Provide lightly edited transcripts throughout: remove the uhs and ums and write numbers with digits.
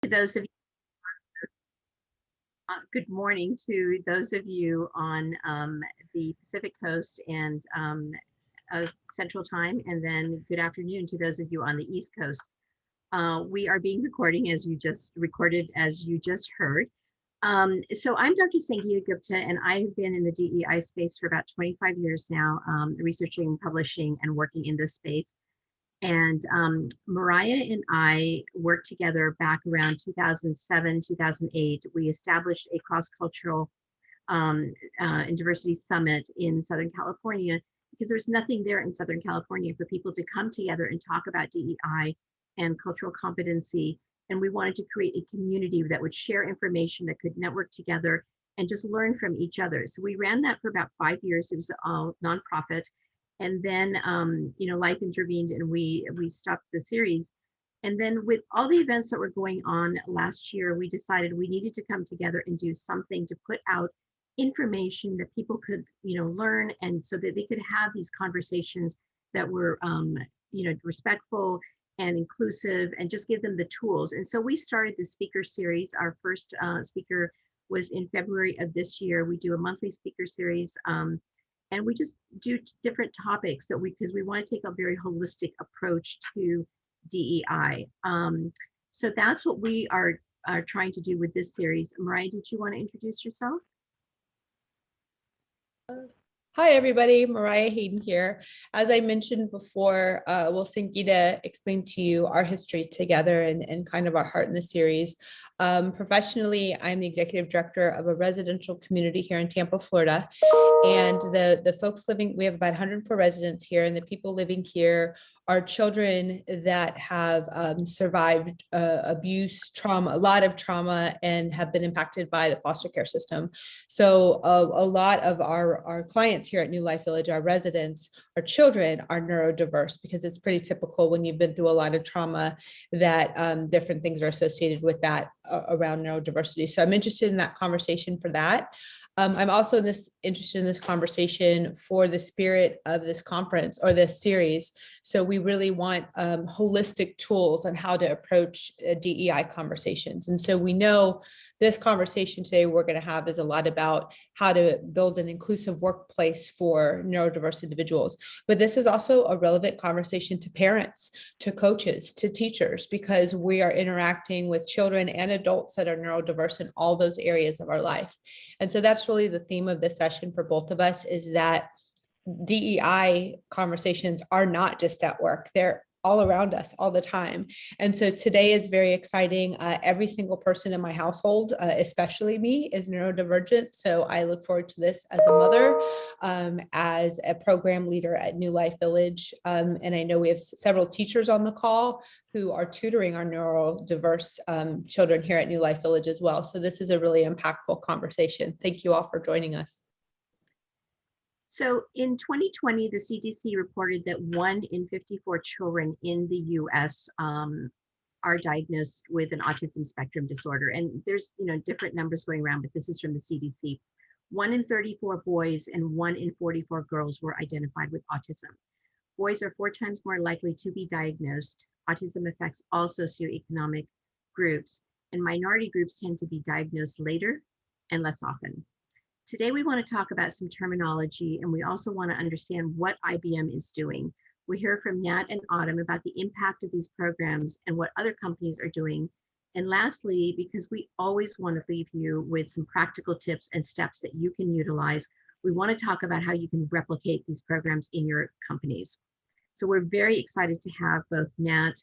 To those of you, good morning to those of you on the Pacific Coast and Central Time, and then good afternoon to those of you on the East Coast. We are being recording as you just heard. So I'm Dr. Sangeeta Gupta, and I've been in the DEI space for about 25 years now, researching, publishing, and working in this space. And Mariah and I worked together back around 2007, 2008. We established a cross-cultural and diversity summit in Southern California because there's nothing there in Southern California for people to come together and talk about DEI and cultural competency. And we wanted to create a community that would share information, that could network together and just learn from each other. So we ran that for about 5 years. It was a nonprofit. And then, life intervened and we stopped the series. And then with all the events that were going on last year, we decided we needed to come together and do something to put out information that people could, learn, and so that they could have these conversations that were, respectful and inclusive, and just give them the tools. And so we started the speaker series. Our first speaker was in February of this year. We do a monthly speaker series. And we just do different topics because we want to take a very holistic approach to DEI. So that's what we are trying to do with this series. Mariah, did you want to introduce yourself? Hi, everybody. Mariah, Hayden here. As I mentioned before, we'll Sangeeta explain to you our history together and kind of our heart in the series. Professionally, I'm the executive director of a residential community here in Tampa, Florida. And the folks living, we have about 104 residents here, and the people living here are children that have survived abuse, trauma, a lot of trauma, and have been impacted by the foster care system. So a lot of our clients here at New Life Village, our residents, our children are neurodiverse, because it's pretty typical when you've been through a lot of trauma that different things are associated with that around neurodiversity. So I'm interested in that conversation for that. I'm also interested in this conversation for the spirit of this conference or this series. So we really want holistic tools on how to approach DEI conversations. And so we know this conversation today we're going to have is a lot about how to build an inclusive workplace for neurodiverse individuals. But this is also a relevant conversation to parents, to coaches, to teachers, because we are interacting with children and adults that are neurodiverse in all those areas of our life. And so that's really the theme of this session for both of us, is that DEI conversations are not just at work. They're all around us all the time. And so today is very exciting. Every single person in my household, especially me, is neurodivergent. So I look forward to this as a mother, as a program leader at New Life Village. And I know we have several teachers on the call who are tutoring our neurodiverse children here at New Life Village as well. So this is a really impactful conversation. Thank you all for joining us. So in 2020, the CDC reported that 1 in 54 children in the US are diagnosed with an autism spectrum disorder. And there's different numbers going around, but this is from the CDC. 1 in 34 boys and 1 in 44 girls were identified with autism. Boys are 4 times more likely to be diagnosed. Autism affects all socioeconomic groups, and minority groups tend to be diagnosed later and less often. Today, we want to talk about some terminology, and we also want to understand what IBM is doing. We hear from Nat and Autumn about the impact of these programs and what other companies are doing. And lastly, because we always want to leave you with some practical tips and steps that you can utilize, we want to talk about how you can replicate these programs in your companies. So we're very excited to have both Nat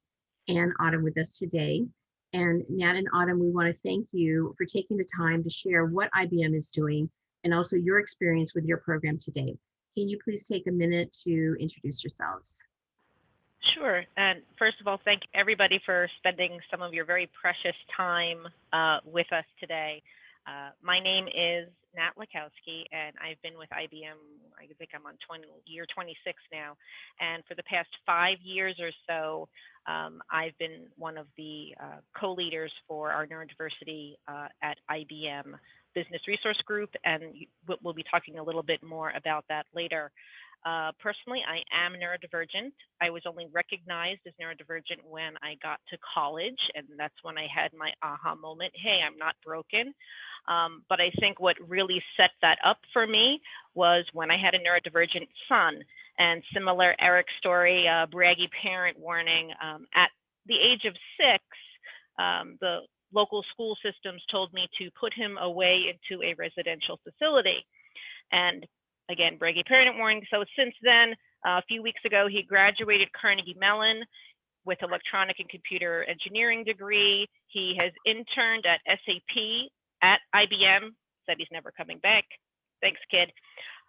and Autumn with us today. And Nat and Autumn, we want to thank you for taking the time to share what IBM is doing and also your experience with your program today. Can you please take a minute to introduce yourselves? Sure. And first of all, thank everybody for spending some of your very precious time with us today. My name is Nat Lyckowski, and I've been with IBM, I think I'm on year 26 now. And for the past 5 years or so, I've been one of the co-leaders for our neurodiversity at IBM Business Resource Group, and we'll be talking a little bit more about that later. Personally, I am neurodivergent. I was only recognized as neurodivergent when I got to college, and that's when I had my aha moment. Hey, I'm not broken. But I think what really set that up for me was when I had a neurodivergent son. And similar Eric's story, braggy parent warning, at the age of 6, the local school systems told me to put him away into a residential facility. And again, braggy parent warning. So since then, a few weeks ago, he graduated Carnegie Mellon with electronic and computer engineering degree. He has interned at SAP, at IBM, said he's never coming back. Thanks, kid.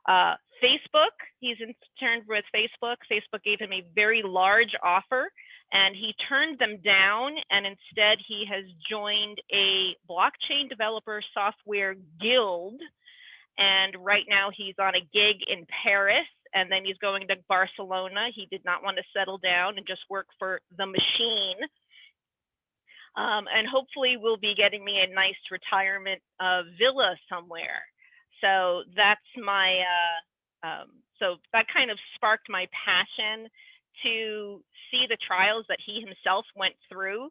Facebook, he's interned with Facebook. Facebook gave him a very large offer and he turned them down, and instead he has joined a blockchain developer software guild. And right now he's on a gig in Paris, and then he's going to Barcelona. He did not want to settle down and just work for the machine. And hopefully we'll be getting me a nice retirement villa somewhere. So that's my, so that kind of sparked my passion to see the trials that he himself went through.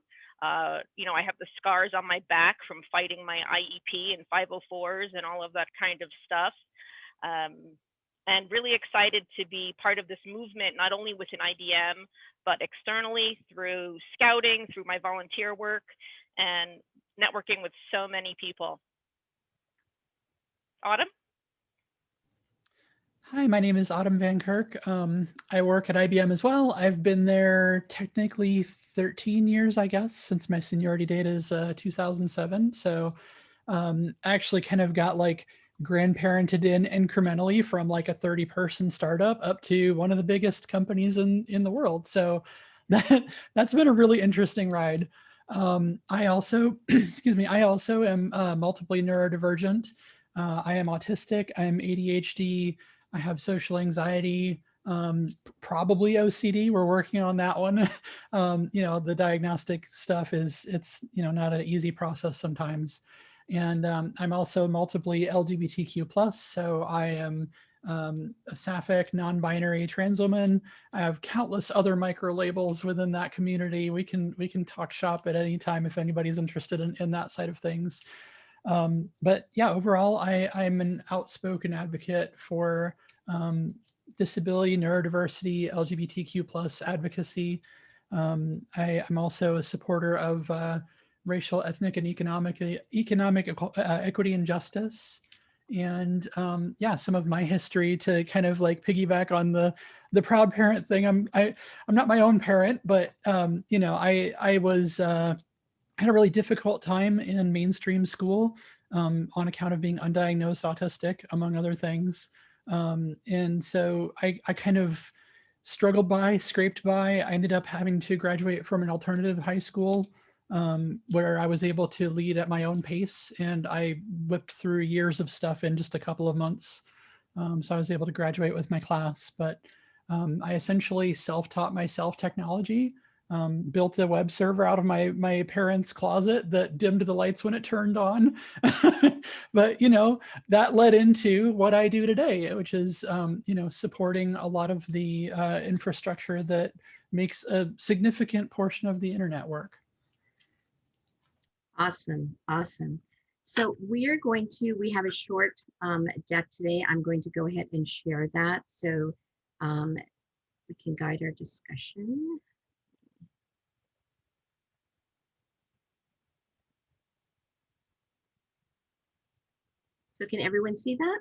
You know, I have the scars on my back from fighting my IEP and 504s and all of that kind of stuff. And really excited to be part of this movement, not only within IDM, but externally through scouting, through my volunteer work, and networking with so many people. Autumn? Hi, my name is Autumn VanKirk. I work at IBM as well. I've been there technically 13 years, I guess, since my seniority date is 2007. So I actually kind of got like grandparented in incrementally from like a 30-person startup up to one of the biggest companies in the world. So that's been a really interesting ride. I also, excuse me, I also am multiply neurodivergent. I am autistic, I am ADHD, I have social anxiety, probably OCD. We're working on that one. You know, the diagnostic stuff it's, you know, not an easy process sometimes. And I'm also multiply LGBTQ+. So I am a sapphic, non-binary trans woman. I have countless other micro labels within that community. We can talk shop at any time if anybody's interested in that side of things. But yeah, overall, I'm an outspoken advocate for disability, neurodiversity, LGBTQ+ advocacy. I'm also a supporter of racial, ethnic, and economic equity and justice. And yeah, some of my history to kind of like piggyback on the proud parent thing. I'm not my own parent, but you know, I was had a really difficult time in mainstream school on account of being undiagnosed autistic, among other things. And so I kind of struggled by, scraped by. I ended up having to graduate from an alternative high school where I was able to lead at my own pace, and I whipped through years of stuff in just a couple of months. So I was able to graduate with my class, but I essentially self-taught myself technology. Built a web server out of my parents' closet that dimmed the lights when it turned on. But, you know, that led into what I do today, which is, you know, supporting a lot of the infrastructure that makes a significant portion of the internet work. Awesome, awesome. So we have a short deck today. I'm going to go ahead and share that so we can guide our discussion. So can everyone see that?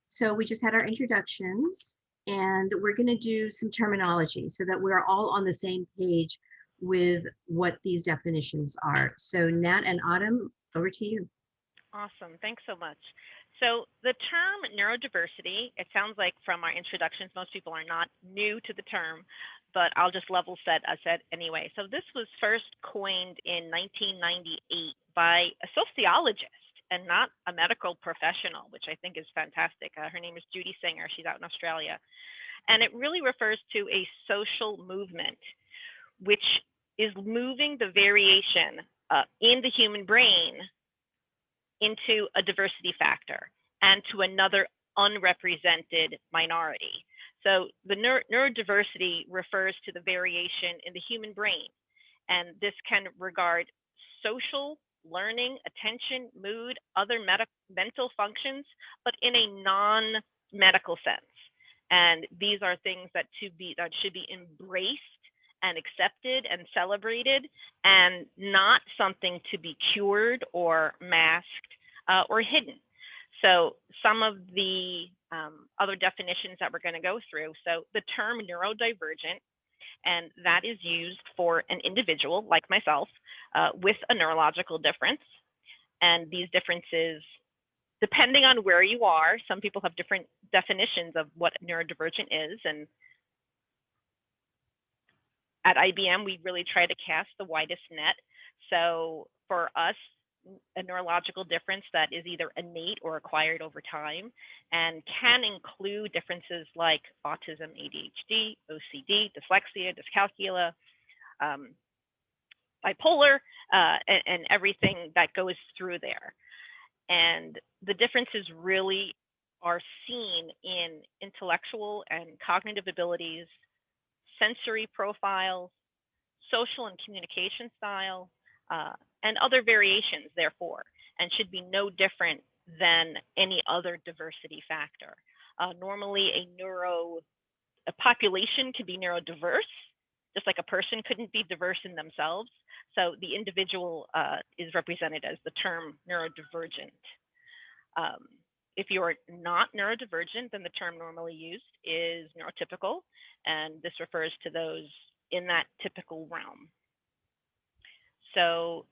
So we just had our introductions, and we're going to do some terminology so that we're all on the same page with what these definitions are. So Nat and Autumn, over to you. Awesome, thanks so much. So the term neurodiversity, it sounds like from our introductions, most people are not new to the term, but I'll just level set us anyway. So this was first coined in 1998 by a sociologist and not a medical professional, which I think is fantastic. Her name is Judy Singer. She's out in Australia. And it really refers to a social movement, which is moving the variation in the human brain into a diversity factor and to another unrepresented minority. So the neurodiversity refers to the variation in the human brain, and this can regard social, learning, attention, mood, other mental functions, but in a non-medical sense. And these are things that should be embraced and accepted and celebrated, and not something to be cured or masked or hidden. So some of the other definitions that we're going to go through. So the term neurodivergent, and that is used for an individual like myself with a neurological difference. And these differences, depending on where you are, some people have different definitions of what neurodivergent is. And at IBM, we really try to cast the widest net. So for us, a neurological difference that is either innate or acquired over time, and can include differences like autism, ADHD, OCD, dyslexia, dyscalculia, bipolar, and everything that goes through there. And the differences really are seen in intellectual and cognitive abilities, sensory profiles, social and communication style, and other variations, therefore, and should be no different than any other diversity factor. Normally, a population could be neurodiverse, just like a person couldn't be diverse in themselves. So the individual is represented as the term neurodivergent. If you're not neurodivergent, then the term normally used is neurotypical, and this refers to those in that typical realm. So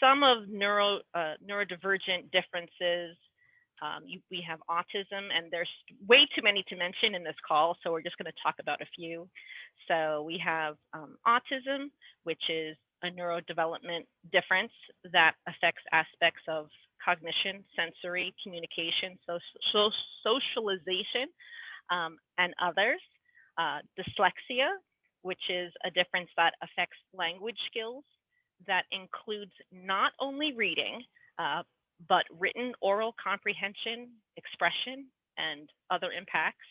some of neurodivergent differences, we have autism, and there's way too many to mention in this call, so we're just going to talk about a few. So we have autism, which is a neurodevelopment difference that affects aspects of cognition, sensory, communication, socialization, and others. Dyslexia, which is a difference that affects language skills, that includes not only reading, but written, oral comprehension, expression, and other impacts.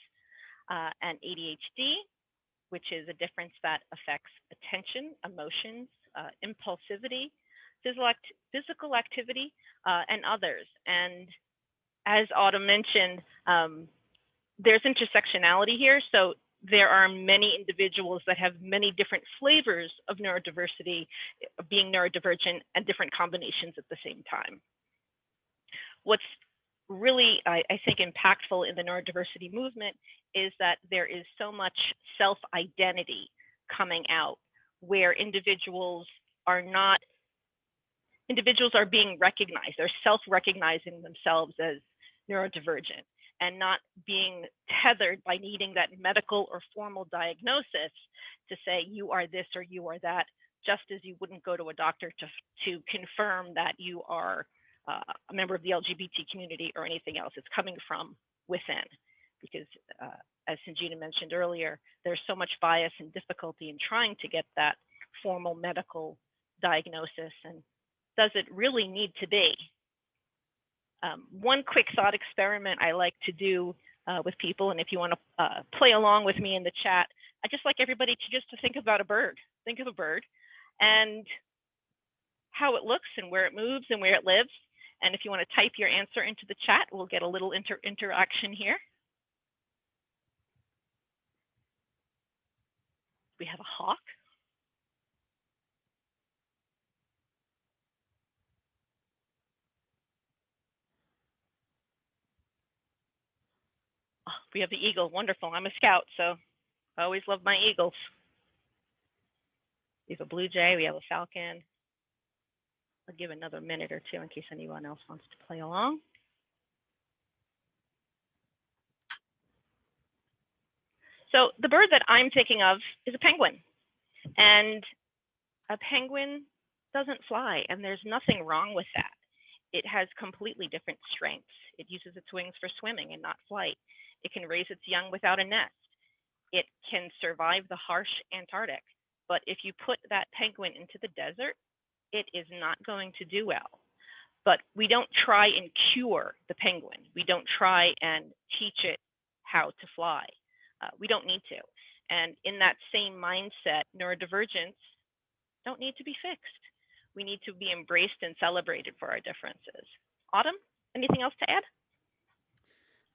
And ADHD, which is a difference that affects attention, emotions, impulsivity, physical activity, and others. And as Autumn mentioned, there's intersectionality here. So there are many individuals that have many different flavors of neurodiversity, being neurodivergent, and different combinations at the same time. What's really, I think, impactful in the neurodiversity movement is that there is so much self-identity coming out, where individuals are being recognized. They're self-recognizing themselves as neurodivergent, and not being tethered by needing that medical or formal diagnosis to say you are this or you are that, just as you wouldn't go to a doctor to confirm that you are a member of the LGBT community or anything else. It's coming from within, because as Sangeeta mentioned earlier, there's so much bias and difficulty in trying to get that formal medical diagnosis, and does it really need to be? One quick thought experiment I like to do with people, and if you want to play along with me in the chat, I just like everybody to think about a bird. Think of a bird and how it looks and where it moves and where it lives. And if you want to type your answer into the chat, we'll get a little interaction here. We have a hawk. Oh, we have the eagle. Wonderful. I'm a scout, so I always love my eagles. We have a blue jay. We have a falcon. I'll give another minute or two in case anyone else wants to play along. So the bird that I'm thinking of is a penguin. And a penguin doesn't fly, and there's nothing wrong with that. It has completely different strengths. It uses its wings for swimming and not flight. It can raise its young without a nest. It can survive the harsh Antarctic. But if you put that penguin into the desert, it is not going to do well. but we don't try and cure the penguin. We don't try and teach it how to fly. We don't need to. And in that same mindset, neurodivergents don't need to be fixed. We need to be embraced and celebrated for our differences. Autumn, anything else to add?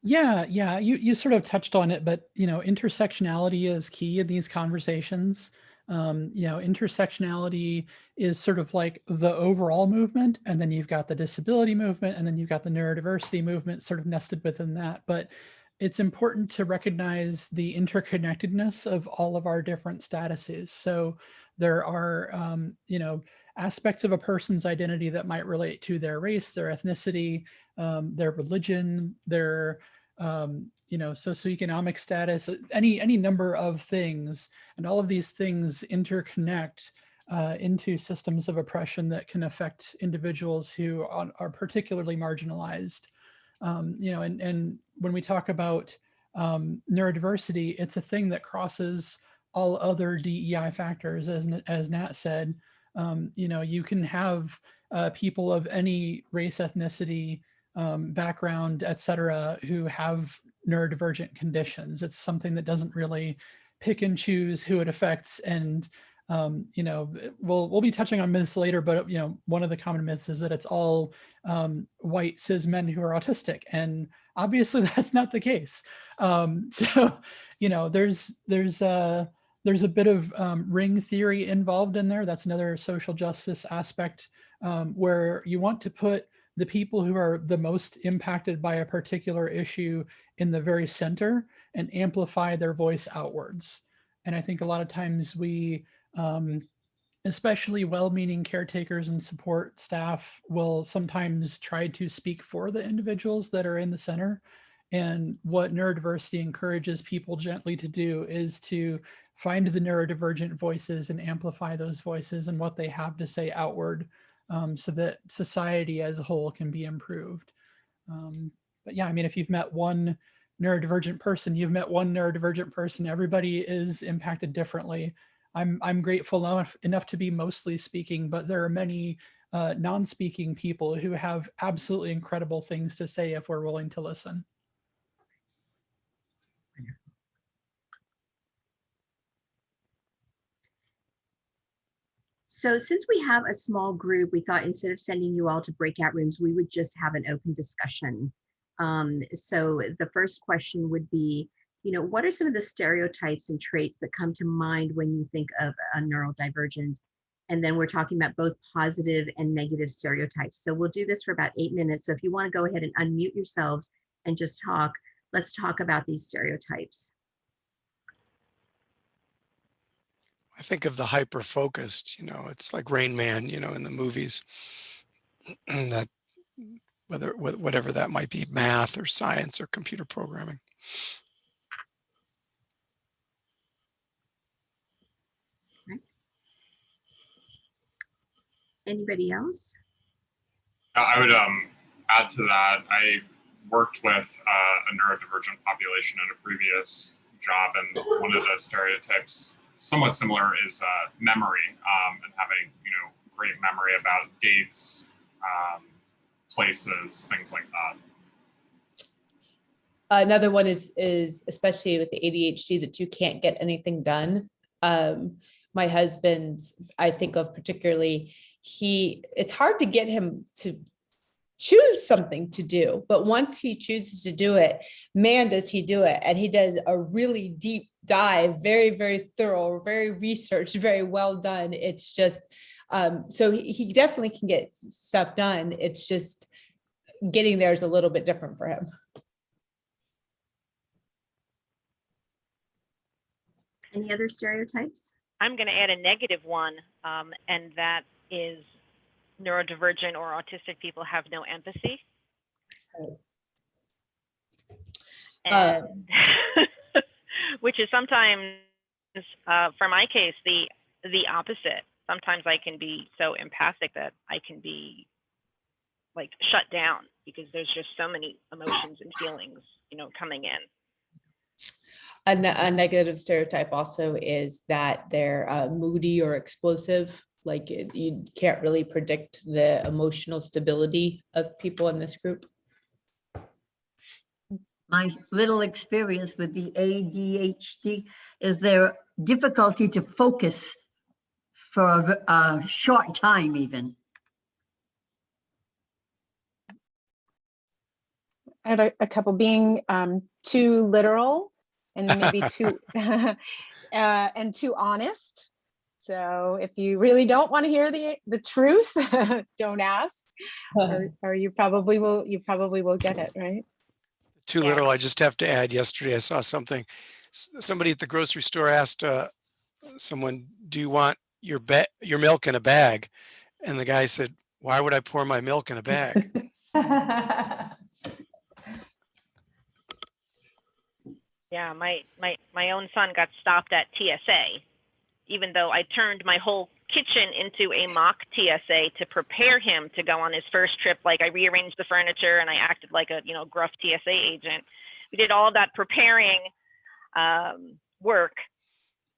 Yeah, you sort of touched on it, but intersectionality is key in these conversations. Intersectionality is sort of like the overall movement, and then you've got the disability movement, and then you've got the neurodiversity movement sort of nested within that. But it's important to recognize the interconnectedness of all of our different statuses. So there are, aspects of a person's identity that might relate to their race, their ethnicity, their religion, their socioeconomic status, any number of things, and all of these things interconnect into systems of oppression that can affect individuals who are particularly marginalized. And when we talk about neurodiversity, it's a thing that crosses all other DEI factors, as Nat said. You can have people of any race, ethnicity, background, et cetera, who have neurodivergent conditions. It's something that doesn't really pick and choose who it affects. And, we'll be touching on myths later, but, one of the common myths is that it's all white cis men who are autistic. And obviously that's not the case. There's a bit of ring theory involved in there. That's another social justice aspect where you want to put the people who are the most impacted by a particular issue in the very center and amplify their voice outwards. And I think a lot of times we, especially well-meaning caretakers and support staff, will sometimes try to speak for the individuals that are in the center. And what neurodiversity encourages people gently to do is to find the neurodivergent voices and amplify those voices and what they have to say outward, so that society as a whole can be improved. But yeah, I mean, if you've met one neurodivergent person, you've met one neurodivergent person. Everybody is impacted differently. I'm grateful enough to be mostly speaking, but there are many non-speaking people who have absolutely incredible things to say if we're willing to listen. So since we have a small group, we thought instead of sending you all to breakout rooms, we would just have an open discussion. So the first question would be, what are some of the stereotypes and traits that come to mind when you think of a neurodivergent? And then we're talking about both positive and negative stereotypes. So we'll do this for about 8 minutes. So if you want to go ahead and unmute yourselves and just talk, let's talk about these stereotypes. I think of the hyper-focused, it's like Rain Man, in the movies, that whatever that might be, math or science or computer programming. Right. Anybody else? I would add to that. I worked with a neurodivergent population in a previous job, and one of the stereotypes somewhat similar is memory, and having great memory about dates, places, things like that. Another one is especially with the ADHD, that you can't get anything done. My husband, I think of particularly, it's hard to get him to choose something to do, but once he chooses to do it, man, does he do it. And he does a really deep dive, very, very thorough, very researched, very well done. It's just, so he definitely can get stuff done. It's just getting there is a little bit different for him. Any other stereotypes? I'm going to add a negative one, and that is neurodivergent or autistic people have no empathy. And which is sometimes, for my case, the opposite. Sometimes I can be so empathic that I can be like shut down because there's just so many emotions and feelings, coming in. A negative stereotype also is that they're moody or explosive. like you can't really predict the emotional stability of people in this group? My little experience with the ADHD is their difficulty to focus for a short time even. I have a couple being too literal and maybe too and too honest. So if you really don't want to hear the truth, don't ask, or you probably will get it, right? Too little. I just have to add, yesterday I saw something. Somebody at the grocery store asked someone, "Do you want your milk in a bag?" And the guy said, "Why would I pour my milk in a bag?" Yeah, my own son got stopped at TSA, even though I turned my whole kitchen into a mock TSA to prepare him to go on his first trip. Like, I rearranged the furniture and I acted like a gruff TSA agent. We did all of that preparing work.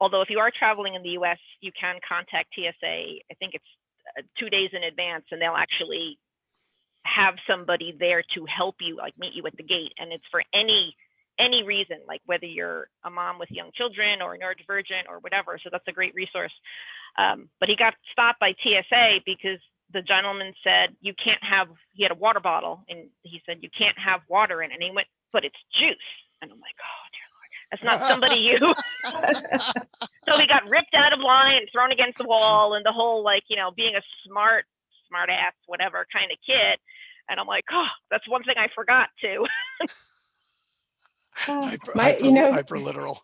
Although if you are traveling in the US, you can contact TSA. I think it's 2 days in advance, and they'll actually have somebody there to help you, like meet you at the gate. And it's for any reason, like whether you're a mom with young children or neurodivergent or whatever. So that's a great resource. But he got stopped by TSA because the gentleman said, you can't have, he had a water bottle and he said, you can't have water in it. And he went, but it's juice. And I'm like, oh, dear Lord, that's not somebody you. So he got ripped out of line and thrown against the wall, and the whole, like, being a smart ass, whatever kind of kid. And I'm like, oh, that's one thing I forgot too. Hyper literal.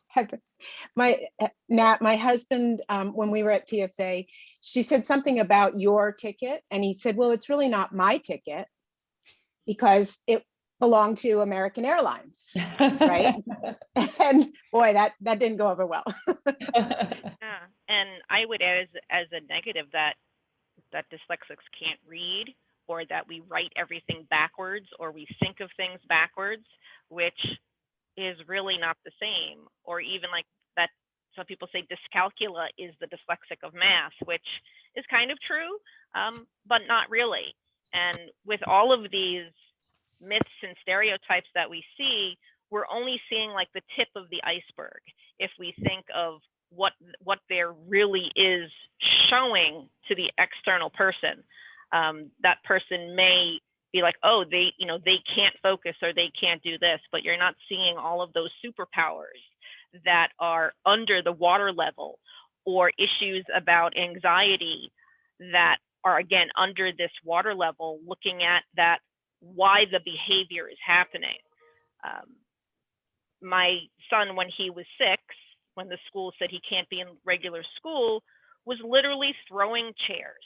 My husband, when we were at TSA, she said something about your ticket, and he said, well, it's really not my ticket because it belonged to American Airlines, right? And boy, that didn't go over well. Yeah, and I would add as a negative that dyslexics can't read, or that we write everything backwards, or we think of things backwards, which is really not the same. Or even like that, some people say dyscalculia is the dyslexic of math, which is kind of true, but not really. And with all of these myths and stereotypes that we see, we're only seeing like the tip of the iceberg. If we think of what there really is showing to the external person, that person may be like, oh, they can't focus, or they can't do this, but you're not seeing all of those superpowers that are under the water level, or issues about anxiety that are, again, under this water level, looking at that, why the behavior is happening. My son, when he was 6, when the school said he can't be in regular school, was literally throwing chairs.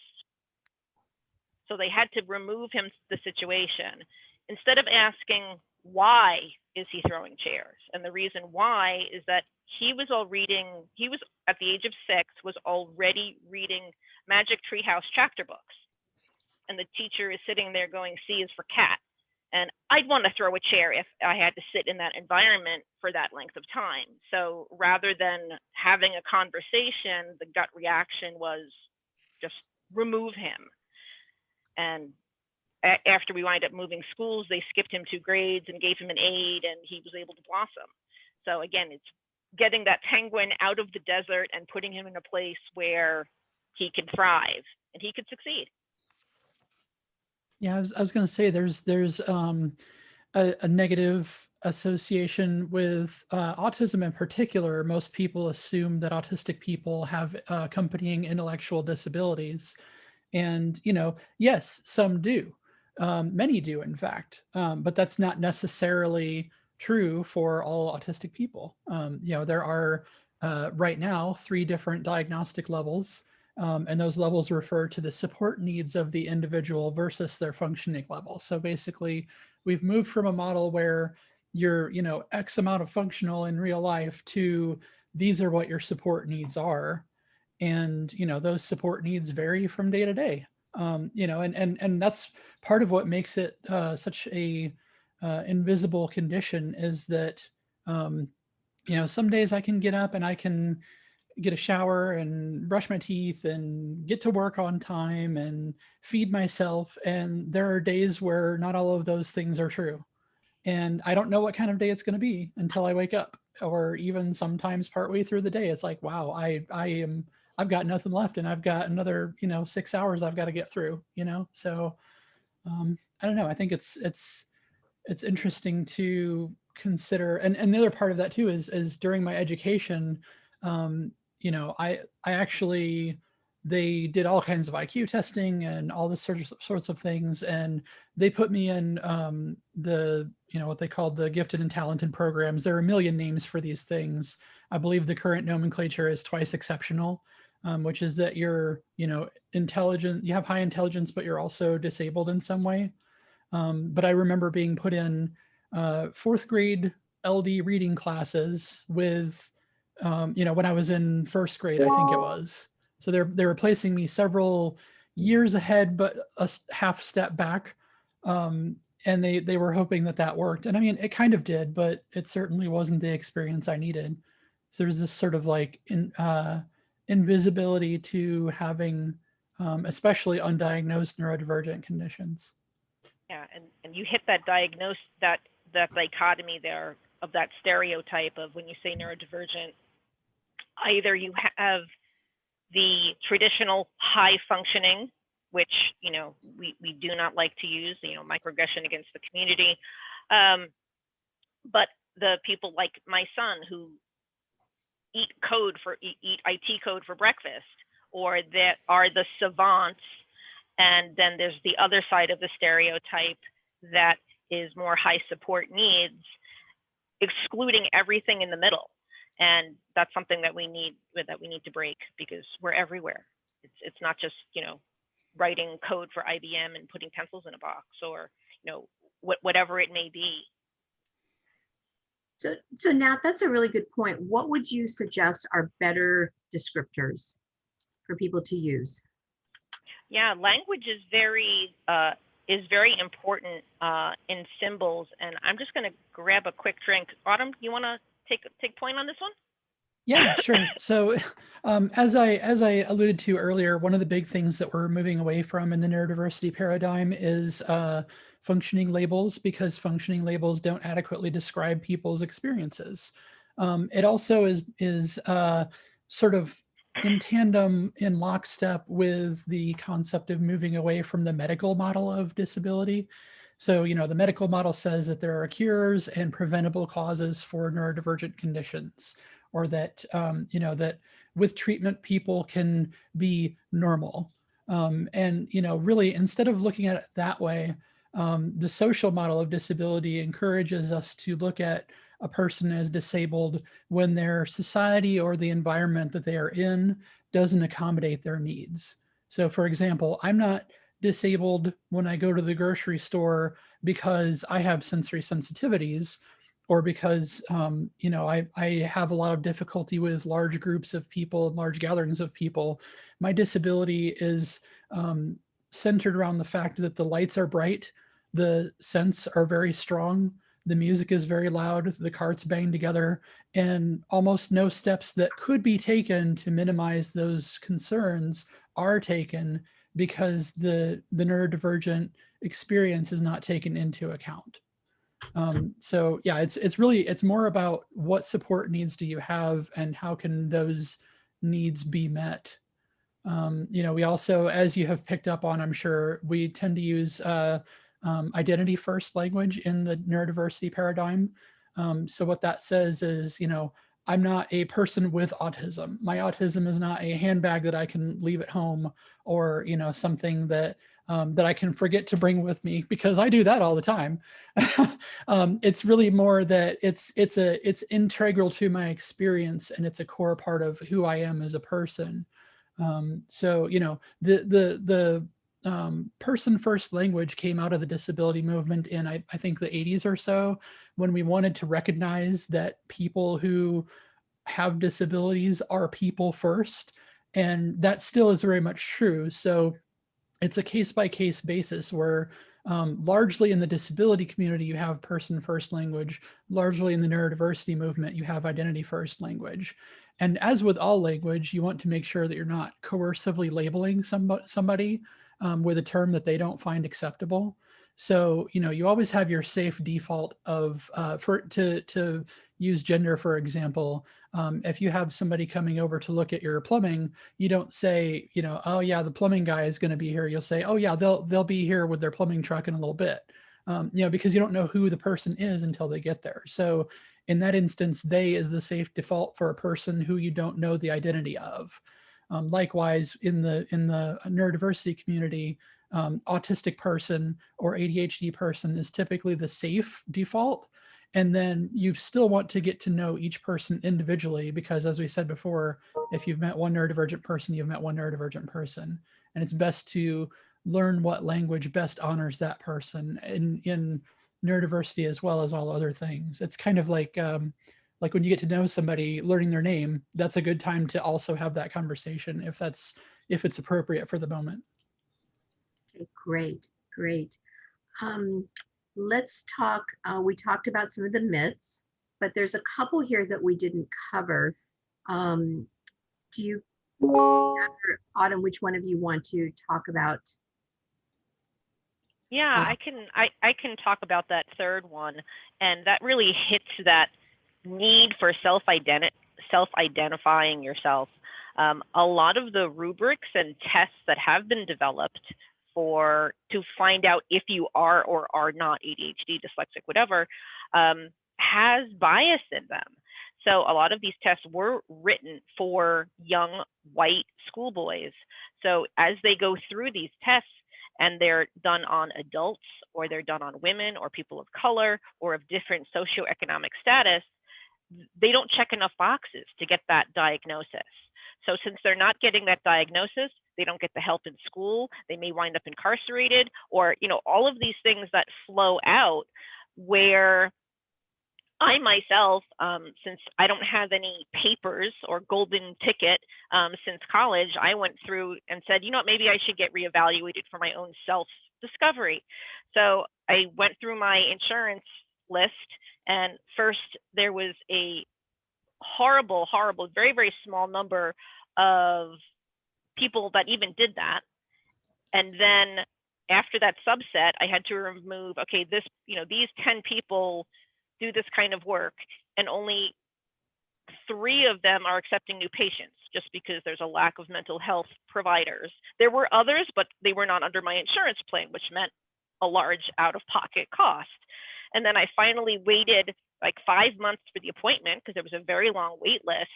So they had to remove him the situation. Instead of asking, why is he throwing chairs? And the reason why is that he was at the age of 6, was already reading Magic Treehouse chapter books. And the teacher is sitting there going, C is for cat. And I'd want to throw a chair if I had to sit in that environment for that length of time. So rather than having a conversation, the gut reaction was just remove him. And after we wind up moving schools, they skipped him 2 grades and gave him an aide, and he was able to blossom. So again, it's getting that penguin out of the desert and putting him in a place where he can thrive and he could succeed. Yeah, I was going to say there's a negative association with autism in particular. Most people assume that autistic people have accompanying intellectual disabilities. And, yes, some do. Many do, in fact, but that's not necessarily true for all autistic people. There are right now 3 different diagnostic levels, and those levels refer to the support needs of the individual versus their functioning level. So basically, we've moved from a model where you're, X amount of functional in real life to these are what your support needs are. And, those support needs vary from day to day. And that's part of what makes it such a invisible condition, is that, some days I can get up and I can get a shower and brush my teeth and get to work on time and feed myself. And there are days where not all of those things are true. And I don't know what kind of day it's going to be until I wake up, or even sometimes partway through the day. It's like, wow, I've got nothing left, and I've got another, 6 hours I've got to get through, So I don't know. I think it's interesting to consider. And the other part of that too is during my education, I actually, they did all kinds of IQ testing and all this sorts of things. And they put me in the, what they called the gifted and talented programs. There are a million names for these things. I believe the current nomenclature is twice exceptional, which is that you're, intelligent, you have high intelligence, but you're also disabled in some way. But I remember being put in fourth grade LD reading classes with, when I was in first grade, I think it was. So they're placing me several years ahead, but a half step back. And they were hoping that worked. And I mean, it kind of did, but it certainly wasn't the experience I needed. So there's this sort of like invisibility to having, especially undiagnosed neurodivergent conditions. Yeah, and you hit that that dichotomy there of that stereotype of when you say neurodivergent, either you have the traditional high functioning, which, we do not like to use, microaggression against the community. But the people like my son who eat IT code for breakfast, or that are the savants. And then there's the other side of the stereotype that is more high support needs, excluding everything in the middle. And that's something that we need to break, because we're everywhere. It's not just, writing code for IBM and putting pencils in a box, or, whatever it may be. So Nat, that's a really good point. What would you suggest are better descriptors for people to use? Yeah, language is very important in symbols. And I'm just going to grab a quick drink. Autumn, you want to take point on this one? Yeah, sure. So as I alluded to earlier, one of the big things that we're moving away from in the neurodiversity paradigm is functioning labels, because functioning labels don't adequately describe people's experiences. It also is sort of in tandem, in lockstep with the concept of moving away from the medical model of disability. So, the medical model says that there are cures and preventable causes for neurodivergent conditions, or that, that with treatment, people can be normal. And, really, instead of looking at it that way, the social model of disability encourages us to look at a person as disabled when their society or the environment that they are in doesn't accommodate their needs. So, for example, I'm not disabled when I go to the grocery store because I have sensory sensitivities, or because, I have a lot of difficulty with large groups of people and large gatherings of people. My disability is centered around the fact that the lights are bright, the scents are very strong, the music is very loud, the carts bang together, and almost no steps that could be taken to minimize those concerns are taken, because the neurodivergent experience is not taken into account. So yeah, it's more about what support needs do you have and how can those needs be met. We also, as you have picked up on, I'm sure, we tend to use identity first language in the neurodiversity paradigm. So what that says is, I'm not a person with autism. My autism is not a handbag that I can leave at home, or, something that that I can forget to bring with me, because I do that all the time. It's really more that it's integral to my experience, and it's a core part of who I am as a person. So, the person first language came out of the disability movement in, I think, the 80s or so, when we wanted to recognize that people who have disabilities are people first. And that still is very much true. So it's a case-by-case basis where largely in the disability community, you have person first language. Largely in the neurodiversity movement, you have identity first language. And as with all language, you want to make sure that you're not coercively labeling somebody with a term that they don't find acceptable. So, you always have your safe default of, to use gender, for example. If you have somebody coming over to look at your plumbing, you don't say, oh yeah, the plumbing guy is going to be here. You'll say, oh yeah, they'll be here with their plumbing truck in a little bit. Because you don't know who the person is until they get there. So in that instance, they is the safe default for a person who you don't know the identity of. Likewise, in the neurodiversity community, autistic person or ADHD person is typically the safe default. And then you still want to get to know each person individually, because as we said before, if you've met one neurodivergent person, you've met one neurodivergent person. And it's best to learn what language best honors that person in neurodiversity as well as all other things. It's kind of like when you get to know somebody, learning their name, that's a good time to also have that conversation if it's appropriate for the moment. Okay, great. Let's talk, we talked about some of the myths, but there's a couple here that we didn't cover. Do you, Autumn, which one of you want to talk about? Yeah, I can talk about that third one, and that really hits that need for self-identifying yourself. A lot of the rubrics and tests that have been developed to find out if you are or are not ADHD, dyslexic, whatever, has bias in them. So a lot of these tests were written for young white schoolboys. So as they go through these tests, and they're done on adults, or they're done on women or people of color or of different socioeconomic status, they don't check enough boxes to get that diagnosis. So since they're not getting that diagnosis, they don't get the help in school, they may wind up incarcerated, or all of these things that flow out, where I myself, since I don't have any papers or golden ticket since college, I went through and said, maybe I should get reevaluated for my own self-discovery. So I went through my insurance list, and first there was a horrible, very, very small number of people that even did that. And then after that subset, I had to remove, okay, these 10 people do this kind of work, and only 3 of them are accepting new patients, just because there's a lack of mental health providers. There were others, but they were not under my insurance plan, which meant a large out-of-pocket cost. And then I finally waited like 5 months for the appointment, because there was a very long wait list.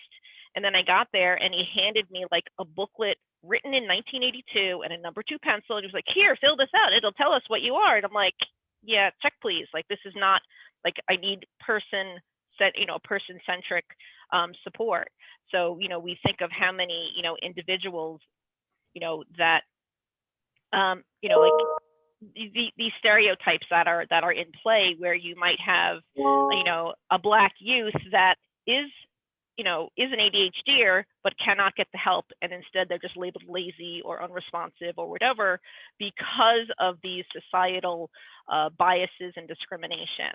And then I got there, and he handed me like a booklet written in 1982 and a number 2 pencil. And he was like, here, fill this out. It'll tell us what you are. And I'm like, yeah, check please. Like, this is not, like, I need person-centric support. So, we think of how many, individuals, that, like these stereotypes that are in play, where you might have, a Black youth that is an ADHDer, but cannot get the help, and instead they're just labeled lazy or unresponsive or whatever, because of these societal biases and discrimination.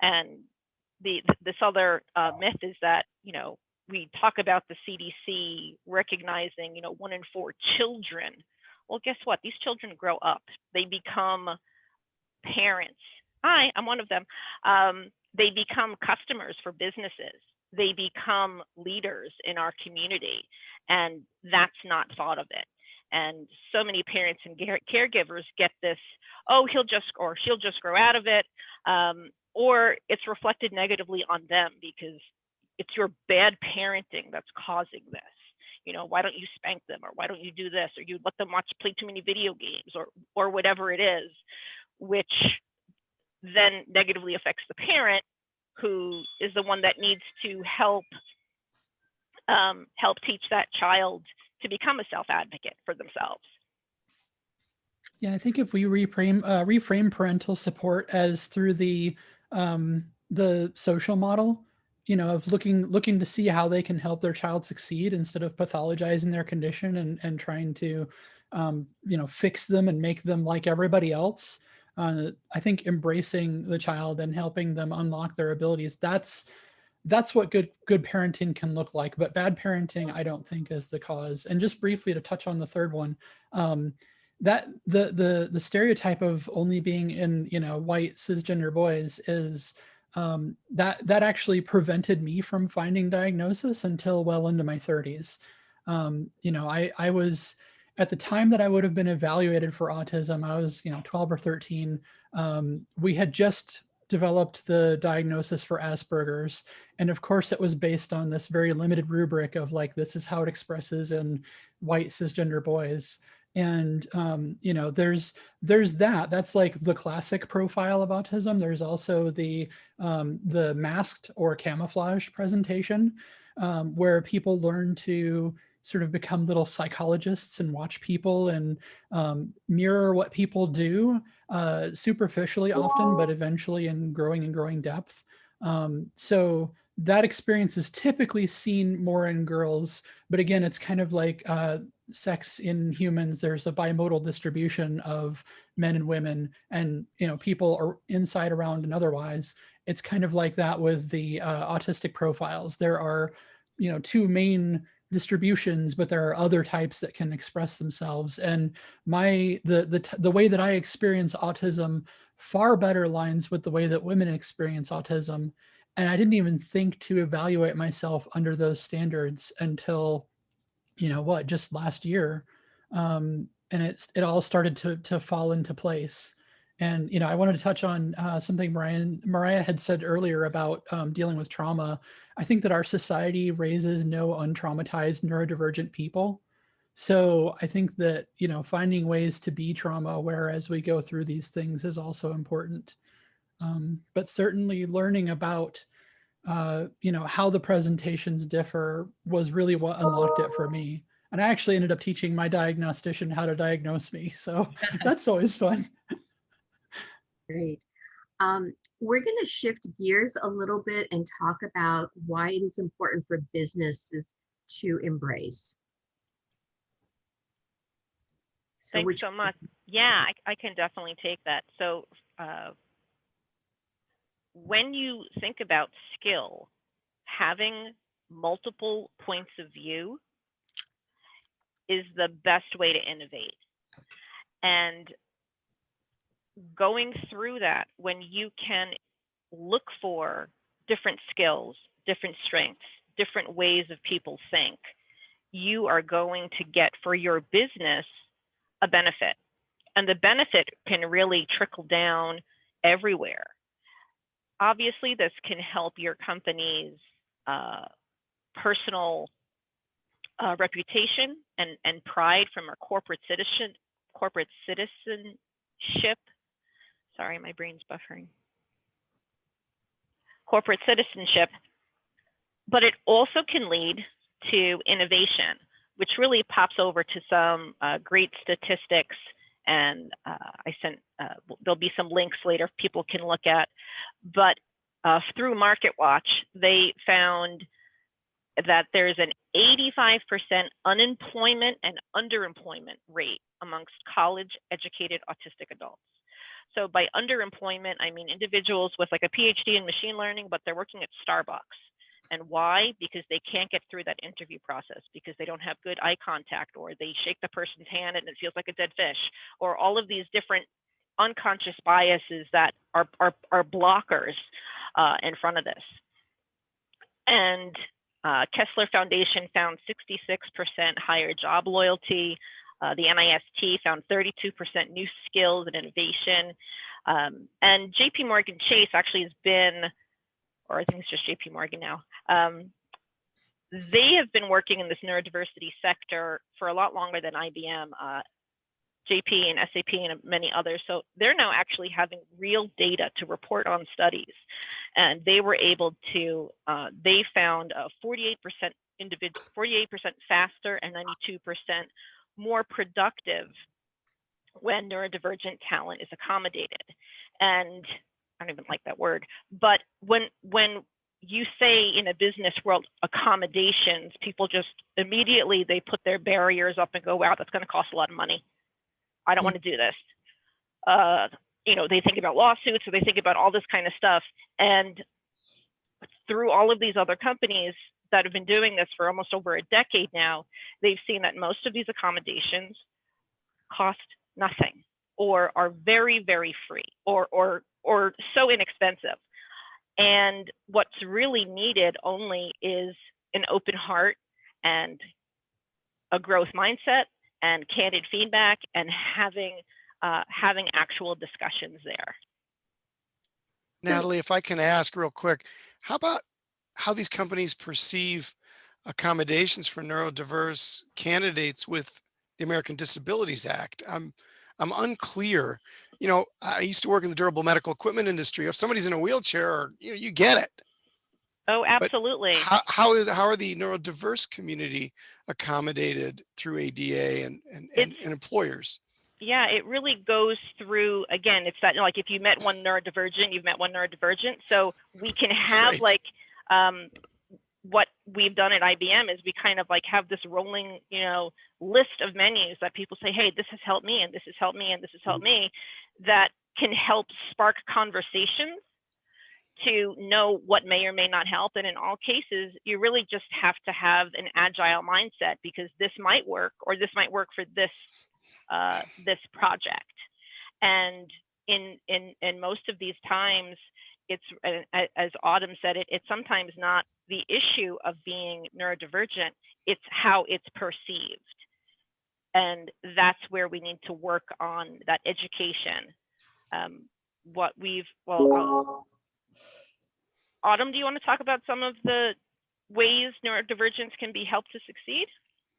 And this other myth is that, we talk about the CDC recognizing, 1 in 4 children. Well, guess what? These children grow up. They become parents. I'm one of them. They become customers for businesses. They become leaders in our community, and that's not thought of it. And so many parents and caregivers get this, oh, he'll just or she'll just grow out of it, or it's reflected negatively on them because it's your bad parenting that's causing this. Why don't you spank them, or why don't you do this, or you let them play too many video games, or whatever it is, which then negatively affects the parent, who is the one that needs to help teach that child to become a self-advocate for themselves. Yeah, I think if we reframe parental support as through the social model, of looking to see how they can help their child succeed, instead of pathologizing their condition and trying to fix them and make them like everybody else. I think embracing the child and helping them unlock their abilities, that's that's what good parenting can look like. But bad parenting, I don't think, is the cause. And just briefly to touch on the third one, that the stereotype of only being in, you know, white cisgender boys is that actually prevented me from finding diagnosis until well into my 30s. You know, I was, at the time that I would have been evaluated for autism, I was, you know, 12 or 13. We had just developed the diagnosis for Asperger's. And of course, it was based on this very limited rubric of like, this is how it expresses in white cisgender boys. And, you know, there's that's like the classic profile of autism. There's also the masked or camouflaged presentation, where people learn to sort of become little psychologists and watch people and mirror what people do superficially often, but eventually in growing depth. So that experience is typically seen more in girls, but again, it's kind of like sex in humans. There's a bimodal distribution of men and women, and you know, people are inside, around, and otherwise. It's kind of like that with the autistic profiles. There are, you know, two main distributions, but there are other types that can express themselves. And the way that I experience autism far better aligns with the way that women experience autism. And I didn't even think to evaluate myself under those standards until, you know what, just last year. And it all started to fall into place. And, you know, I wanted to touch on something Mariah had said earlier about dealing with trauma. I think that our society raises no untraumatized neurodivergent people. So I think that, you know, finding ways to be trauma aware as we go through these things is also important. But certainly learning about, you know, how the presentations differ was really what unlocked it for me. And I actually ended up teaching my diagnostician how to diagnose me. So that's always fun. Great. We're going to shift gears a little bit and talk about why it is important for businesses to embrace. So Thanks so much. Yeah, I can definitely take that. So when you think about skill, having multiple points of view is the best way to innovate. And going through that, when you can look for different skills, different strengths, different ways of people think, you are going to get for your business a benefit. And the benefit can really trickle down everywhere. Obviously, this can help your company's personal reputation and pride from our corporate citizenship. Sorry, my brain's buffering. Corporate citizenship, but it also can lead to innovation, which really pops over to some great statistics. And there'll be some links later people can look at. But through MarketWatch, they found that there's an 85% unemployment and underemployment rate amongst college-educated autistic adults. So by underemployment, I mean individuals with like a PhD in machine learning, but they're working at Starbucks. And why? Because they can't get through that interview process because they don't have good eye contact, or they shake the person's hand and it feels like a dead fish, or all of these different unconscious biases that are blockers in front of this. And Kessler Foundation found 66% higher job loyalty. The NIST found 32% new skills and innovation. And JP Morgan Chase actually has been, or I think it's just JP Morgan now, they have been working in this neurodiversity sector for a lot longer than IBM, JP and SAP and many others. So they're now actually having real data to report on studies. And they were able to, they found 48% faster and 92% more productive when neurodivergent talent is accommodated. And I don't even like that word, but when you say in a business world accommodations, people just immediately, they put their barriers up and go, wow, that's going to cost a lot of money. I don't want to do this. You know, they think about lawsuits, or they think about all this kind of stuff. And through all of these other companies that have been doing this for almost over a decade now, they've seen that most of these accommodations cost nothing or are very, very free or so inexpensive. And what's really needed only is an open heart and a growth mindset and candid feedback and having actual discussions there. Natalie, if I can ask real quick, how about how these companies perceive accommodations for neurodiverse candidates with the American Disabilities Act? I'm unclear. You know, I used to work in the durable medical equipment industry. If somebody's in a wheelchair, you get it. Oh, absolutely. But how are the neurodiverse community accommodated through ADA and employers? Yeah, it really goes through, again, it's that, like, if you met one neurodivergent, you've met one neurodivergent. So we can have like, what we've done at IBM is we kind of like have this rolling, list of menus that people say, hey, this has helped me and this has helped me and this has helped me, that can help spark conversations to know what may or may not help. And in all cases, you really just have to have an agile mindset, because this might work, or this might work for this this project. And in most of these times, it's, as Autumn said, it's sometimes not the issue of being neurodivergent, it's how it's perceived. And that's where we need to work on that education. Autumn, do you want to talk about some of the ways neurodivergence can be helped to succeed?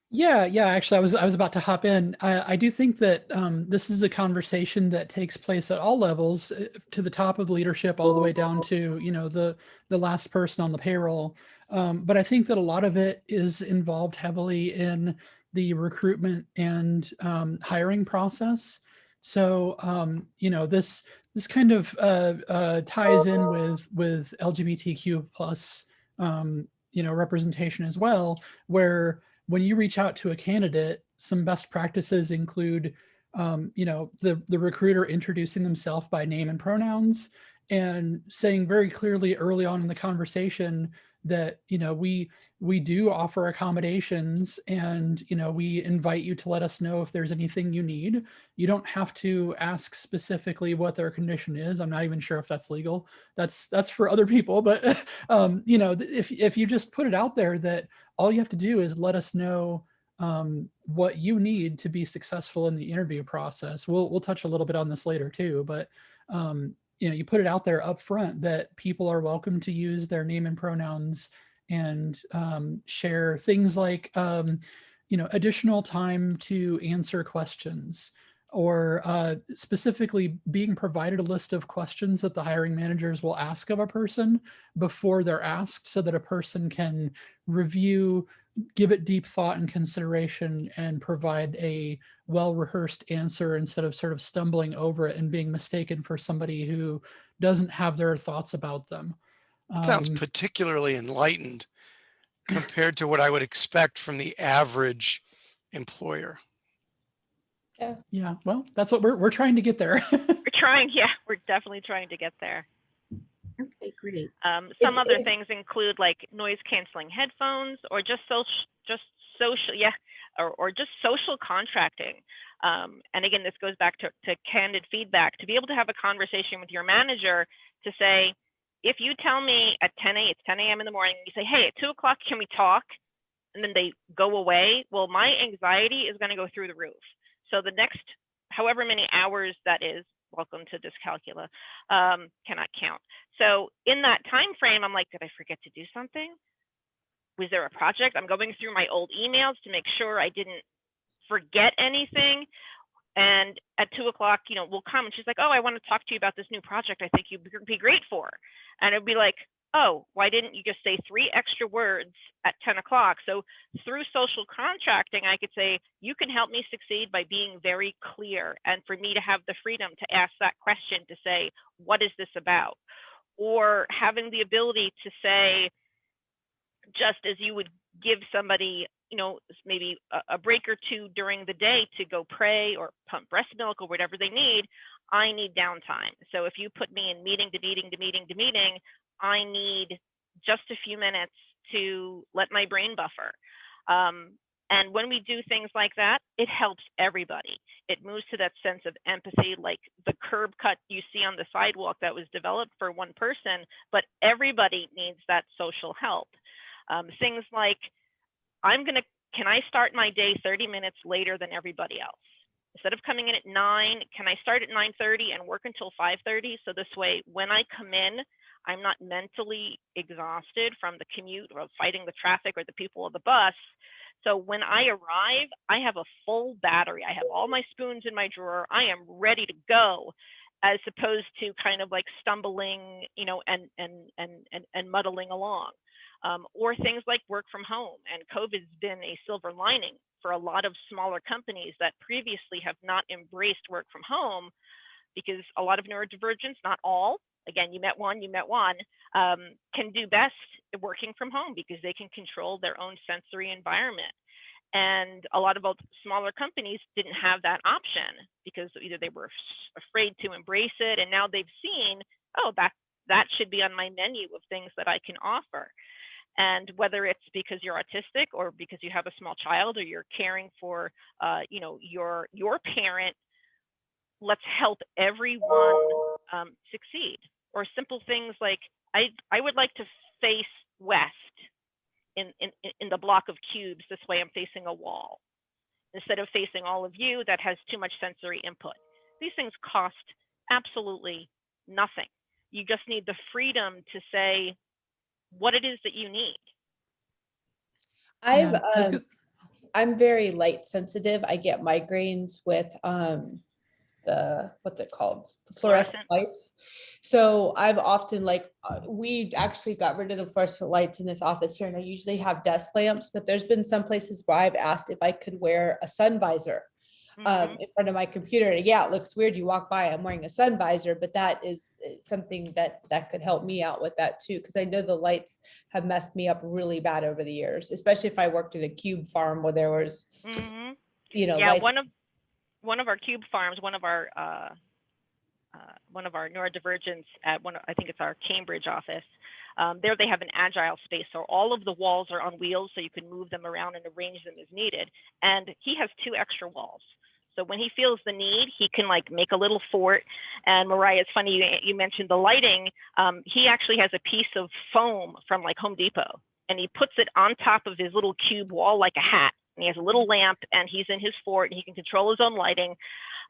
Yeah. Actually, I was about to hop in. I do think that this is a conversation that takes place at all levels, to the top of leadership, all the way down to the last person on the payroll. But I think that a lot of it is involved heavily in the recruitment and hiring process. So this kind of ties in with LGBTQ plus representation as well, where when you reach out to a candidate, some best practices include, the recruiter introducing themselves by name and pronouns, and saying very clearly early on in the conversation that, we do offer accommodations, and, we invite you to let us know if there's anything you need. You don't have to ask specifically what their condition is. I'm not even sure if that's legal. That's for other people. But, if you just put it out there that all you have to do is let us know what you need to be successful in the interview process. We'll touch a little bit on this later too, but you put it out there up front that people are welcome to use their name and pronouns, and share things like additional time to answer questions, or specifically being provided a list of questions that the hiring managers will ask of a person before they're asked, so that a person can review, give it deep thought and consideration, and provide a well-rehearsed answer, instead of sort of stumbling over it and being mistaken for somebody who doesn't have their thoughts about them. It sounds particularly enlightened compared to what I would expect from the average employer. Yeah, well, that's what we're trying to get there. We're definitely trying to get there. Okay, great. Some other things include like noise canceling headphones, or just social contracting. And again, this goes back to candid feedback, to be able to have a conversation with your manager to say, if you tell me at 10 a.m. in the morning, you say, hey, at 2 o'clock, can we talk? And then they go away. Well, my anxiety is going to go through the roof. So the next, however many hours that is, welcome to dyscalculia, cannot count. So in that time frame, I'm like, did I forget to do something? Was there a project? I'm going through my old emails to make sure I didn't forget anything. And at 2 o'clock, we'll come, and she's like, oh, I want to talk to you about this new project I think you'd be great for. And it'd be like, oh, why didn't you just say 3 extra words at 10 o'clock? So through social contracting, I could say, you can help me succeed by being very clear, and for me to have the freedom to ask that question, to say, what is this about? Or having the ability to say, just as you would give somebody, maybe a break or two during the day to go pray or pump breast milk or whatever they need, I need downtime. So if you put me in meeting to meeting to meeting to meeting, I need just a few minutes to let my brain buffer. And when we do things like that, it helps everybody. It moves to that sense of empathy, like the curb cut you see on the sidewalk that was developed for one person, but everybody needs that social help. Things like, can I start my day 30 minutes later than everybody else? Instead of coming in at 9, can I start at 9:30 and work until 5:30? So this way, when I come in, I'm not mentally exhausted from the commute or fighting the traffic or the people of the bus. So when I arrive, I have a full battery. I have all my spoons in my drawer. I am ready to go, as opposed to kind of like stumbling, and muddling along. Or things like work from home. And COVID's been a silver lining for a lot of smaller companies that previously have not embraced work from home, because a lot of neurodivergents, not all, again, you met one, can do best working from home because they can control their own sensory environment. And a lot of smaller companies didn't have that option because either they were afraid to embrace it, and now they've seen, oh, that should be on my menu of things that I can offer. And whether it's because you're autistic or because you have a small child or you're caring for, your parent, let's help everyone succeed. Or simple things like, I would like to face west in the block of cubes. This way I'm facing a wall instead of facing all of you that has too much sensory input. These things cost absolutely nothing. You just need the freedom to say what it is that you need. I'm very light sensitive. I get migraines with what's it called? The fluorescent lights. So I've often we actually got rid of the fluorescent lights in this office here, and I usually have desk lamps, but there's been some places where I've asked if I could wear a sun visor in front of my computer. And yeah, it looks weird. You walk by, I'm wearing a sun visor, but that is something that could help me out with that too. Cause I know the lights have messed me up really bad over the years, especially if I worked at a cube farm where there was, lights. One of our cube farms, one of our neurodivergents at I think it's our Cambridge office. There they have an agile space, so all of the walls are on wheels, so you can move them around and arrange them as needed. And he has 2 extra walls. So when he feels the need, he can make a little fort. And Mariah, it's funny you mentioned the lighting. He actually has a piece of foam from Home Depot, and he puts it on top of his little cube wall like a hat. And he has a little lamp, and he's in his fort, and he can control his own lighting.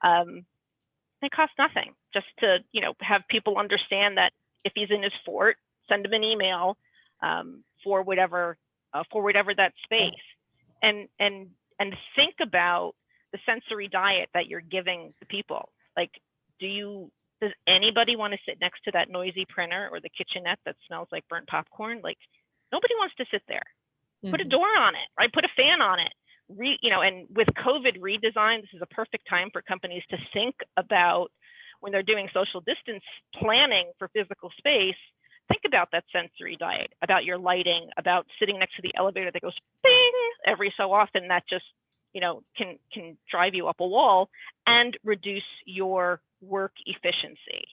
It costs nothing, just to have people understand that if he's in his fort, send him an email for whatever that space, and think about the sensory diet that you're giving the people. Does anybody want to sit next to that noisy printer or the kitchenette that smells like burnt popcorn? Nobody wants to sit there. Put a door on it, right? Put a fan on it. And with COVID redesign, this is a perfect time for companies to think about, when they're doing social distance planning for physical space, think about that sensory diet, about your lighting, about sitting next to the elevator that goes bing every so often. That just, can drive you up a wall and reduce your work efficiency,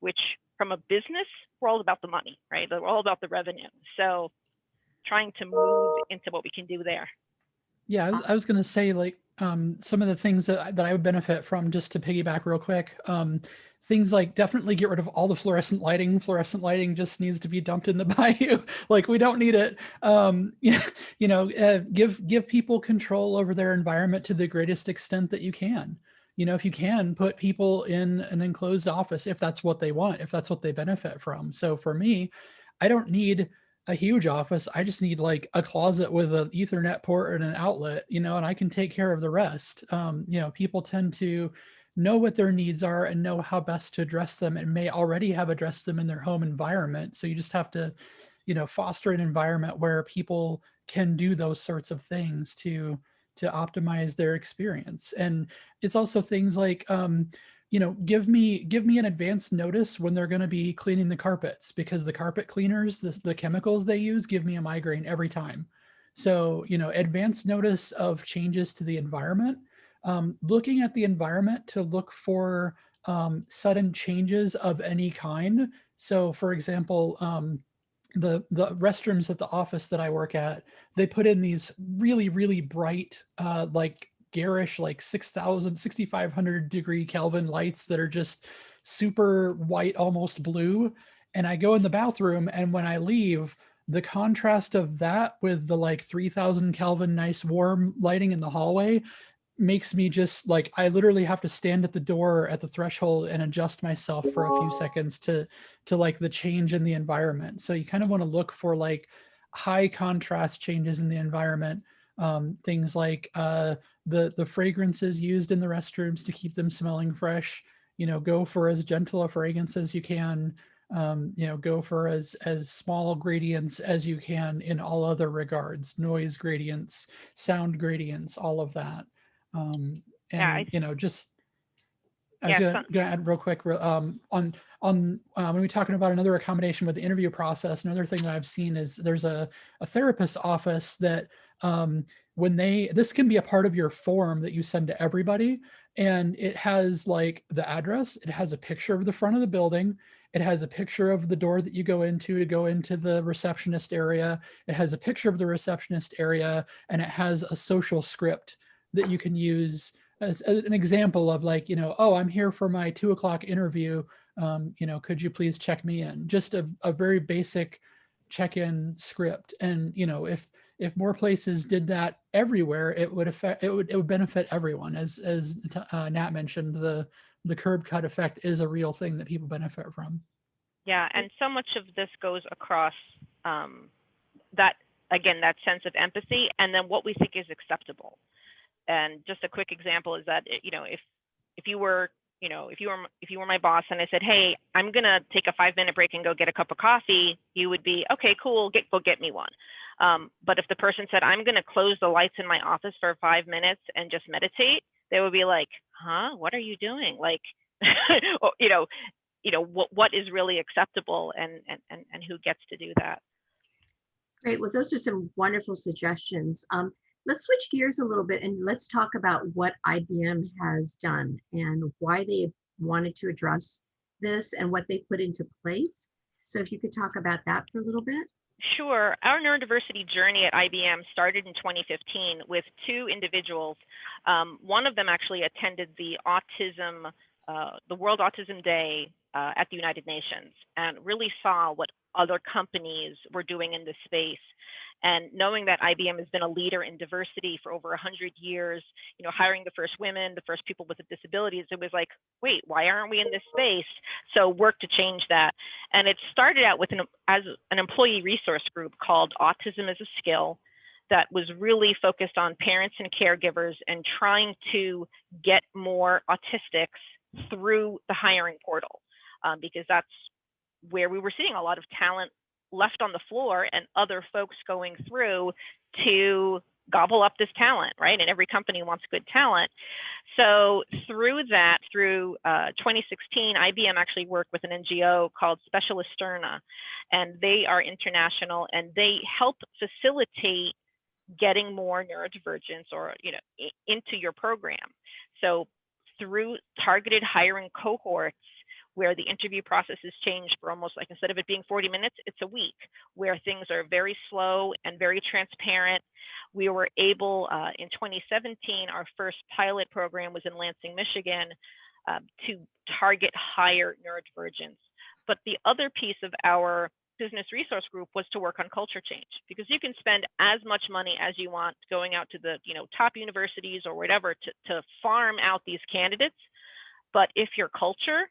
which from a business, we're all about the money, right? We're all about the revenue. So trying to move into what we can do there. Yeah, I was going to say some of the things that I would benefit from, just to piggyback real quick. Things like definitely get rid of all the fluorescent lighting. Fluorescent lighting just needs to be dumped in the bayou. We don't need it. Give people control over their environment to the greatest extent that you can. If you can, put people in an enclosed office, if that's what they want, if that's what they benefit from. So for me, I don't need a huge office. I just need a closet with an Ethernet port and an outlet, and I can take care of the rest. People tend to know what their needs are and know how best to address them, and may already have addressed them in their home environment. So you just have to, foster an environment where people can do those sorts of things to optimize their experience. And it's also things like, give me an advance notice when they're going to be cleaning the carpets, because the carpet cleaners, the chemicals they use give me a migraine every time. So, advance notice of changes to the environment, looking at the environment to look for sudden changes of any kind. So for example, the restrooms at the office that I work at, they put in these really, really bright, like garish, like 6,500 degree Kelvin lights that are just super white, almost blue. And I go in the bathroom, and when I leave, the contrast of that with the like 3,000 Kelvin nice warm lighting in the hallway makes me just like, I literally have to stand at the door at the threshold and adjust myself for a few seconds to like the change in the environment. So you kind of want to look for like high contrast changes in the environment. Things like the fragrances used in the restrooms to keep them smelling fresh. You know, go for as gentle a fragrance as you can. You know, go for as small gradients as you can in all other regards, noise gradients, sound gradients, all of that. Yeah, And, you know, just, I was yeah, gonna add real quick, on when we're talking about another accommodation with the interview process, another thing that I've seen is there's a therapist's office that when this can be a part of your form that you send to everybody, and it has like the address, it has a picture of the front of the building, it has a picture of the door that you go into to go into the receptionist area, it has a picture of the receptionist area, and it has a social script that you can use as an example of like, you know, oh, I'm here for my 2 o'clock interview. You know, could you please check me in? Just a very basic check-in script. And, you know, if more places did that everywhere, it would benefit everyone. As Nat mentioned, the curb cut effect is a real thing that people benefit from. yeah, and so much of this goes across that, again, that sense of empathy, and then what we think is acceptable. And just a quick example is that, you know, if you were, you know, if you were my boss and I said, hey, I'm gonna take a 5-minute break and go get a cup of coffee, you would be, okay, cool, go get me one. But if the person said, I'm gonna close the lights in my office for 5 minutes and just meditate, they would be like, huh, what are you doing? Like, you know, what is really acceptable, and who gets to do that. Great. Well, those are some wonderful suggestions. Let's switch gears a little bit and let's talk about what IBM has done and why they wanted to address this and what they put into place. So if you could talk about that for a little bit. Sure. Our neurodiversity journey at IBM started in 2015 with 2 individuals. One of them actually attended the World Autism Day at the United Nations and really saw what other companies were doing in this space. And knowing that IBM has been a leader in diversity for over 100 years, you know, hiring the first women, the first people with disabilities, it was like, wait, why aren't we in this space? So work to change that. And it started out with as an employee resource group called Autism as a Skill that was really focused on parents and caregivers and trying to get more autistics through the hiring portal, because that's where we were seeing a lot of talent left on the floor and other folks going through to gobble up this talent, right? And every company wants good talent. So through 2016, IBM actually worked with an NGO called Specialisterna, and they are international and they help facilitate getting more neurodivergence or, you know, into your program. So through targeted hiring cohorts, where the interview process has changed for almost like, instead of it being 40 minutes, it's a week, where things are very slow and very transparent. We were able, in 2017, our first pilot program was in Lansing, Michigan, to target higher neurodivergence. But the other piece of our business resource group was to work on culture change, because you can spend as much money as you want going out to the, you know, top universities or whatever to farm out these candidates. But if your culture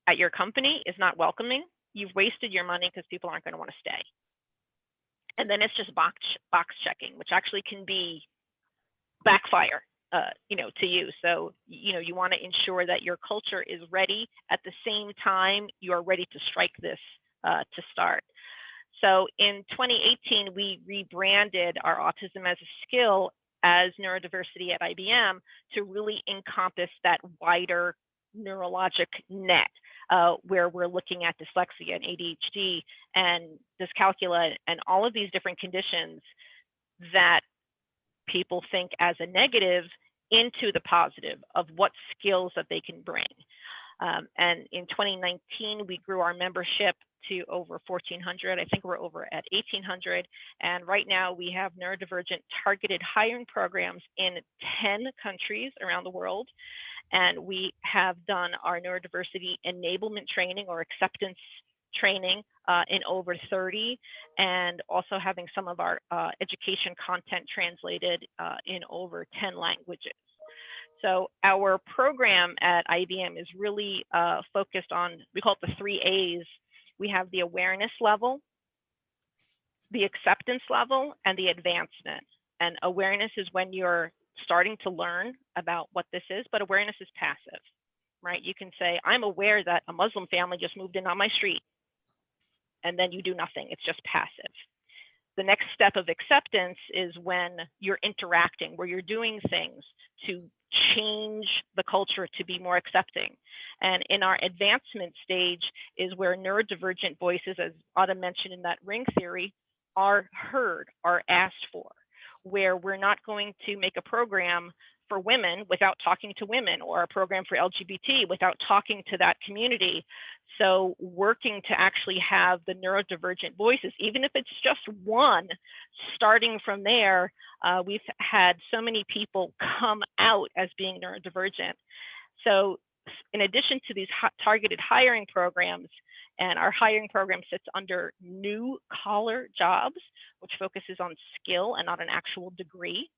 at your company is not welcoming, you've wasted your money because people aren't going to want to stay. And then it's just box checking, which actually can be backfire, you know, to you. So, you know, you want to ensure that your culture is ready at the same time you're ready to strike this to start. So in 2018, we rebranded our Autism as a Skill as Neurodiversity at IBM to really encompass that wider neurologic net, where we're looking at dyslexia and ADHD and dyscalculia and all of these different conditions that people think as a negative into the positive of what skills that they can bring. And in 2019, we grew our membership to over 1,400. I think we're over at 1,800. And right now we have neurodivergent targeted hiring programs in 10 countries around the world. And we have done our neurodiversity enablement training or acceptance training in over 30, and also having some of our education content translated in over 10 languages. So our program at IBM is really focused on, we call it the 3 A's. We have the awareness level, the acceptance level, and the advancement. And awareness is when you're starting to learn about what this is, but awareness is passive, right? You can say, I'm aware that a Muslim family just moved in on my street, and then you do nothing, it's just passive. The next step of acceptance is when you're interacting, where you're doing things to change the culture to be more accepting. And in our advancement stage is where neurodivergent voices, as Autumn mentioned in that ring theory, are heard, are asked for, where we're not going to make a program for women without talking to women, or a program for LGBT without talking to that community. So working to actually have the neurodivergent voices, even if it's just one, starting from there, we've had so many people come out as being neurodivergent. So in addition to these targeted hiring programs, and our hiring program sits under new collar jobs, which focuses on skill and not an actual degree.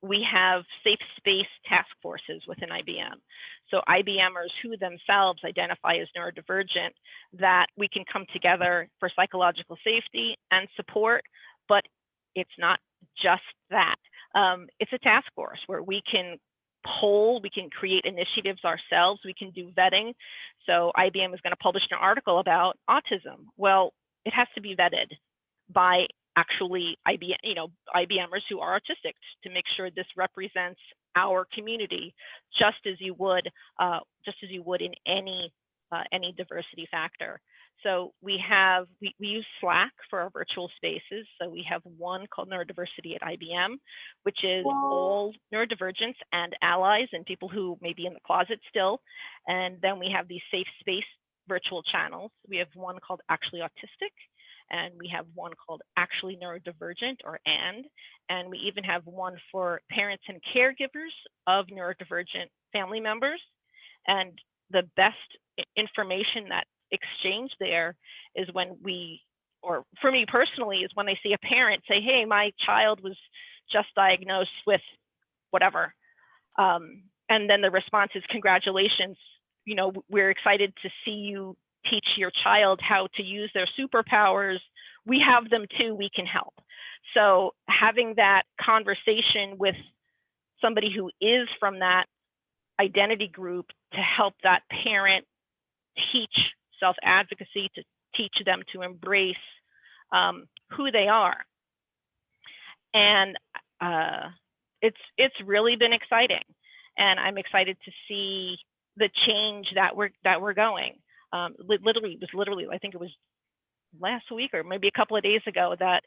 We have safe space task forces within IBM. So IBMers who themselves identify as neurodivergent, that we can come together for psychological safety and support, but it's not just that. It's a task force where we can poll, we can create initiatives ourselves, we can do vetting. So IBM is going to publish an article about autism. Well, it has to be vetted by actually IBMers who are autistic to make sure this represents our community, just as you would in any diversity factor. So we use Slack for our virtual spaces. So we have one called Neurodiversity at IBM, which is all neurodivergents and allies and people who may be in the closet still. And then we have these safe space virtual channels. We have one called Actually Autistic, and we have one called Actually Neurodivergent, or and we even have one for parents and caregivers of neurodivergent family members. And the best information that exchange there is when or for me personally, is when I see a parent say, hey, my child was just diagnosed with whatever. And then the response is, congratulations, we're excited to see you teach your child how to use their superpowers. We have them too, we can help. So having that conversation with somebody who is from that identity group to help that parent teach self-advocacy, to teach them to embrace who they are. And it's really been exciting. And I'm excited to see the change that we're going. Literally, I think it was last week or maybe a couple of days ago that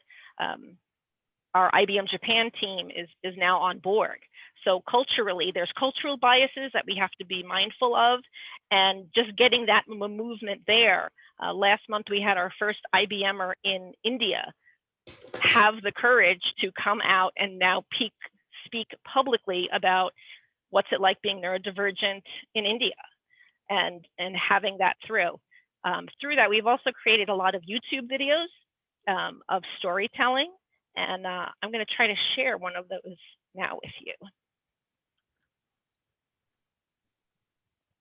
our IBM Japan team is now on board. So culturally, there's cultural biases that we have to be mindful of, and just getting that movement there. Last month, we had our first IBMer in India have the courage to come out and now speak publicly about what's it like being neurodivergent in India, and having that through. Through that, we've also created a lot of YouTube videos of storytelling, and I'm going to try to share one of those now with you.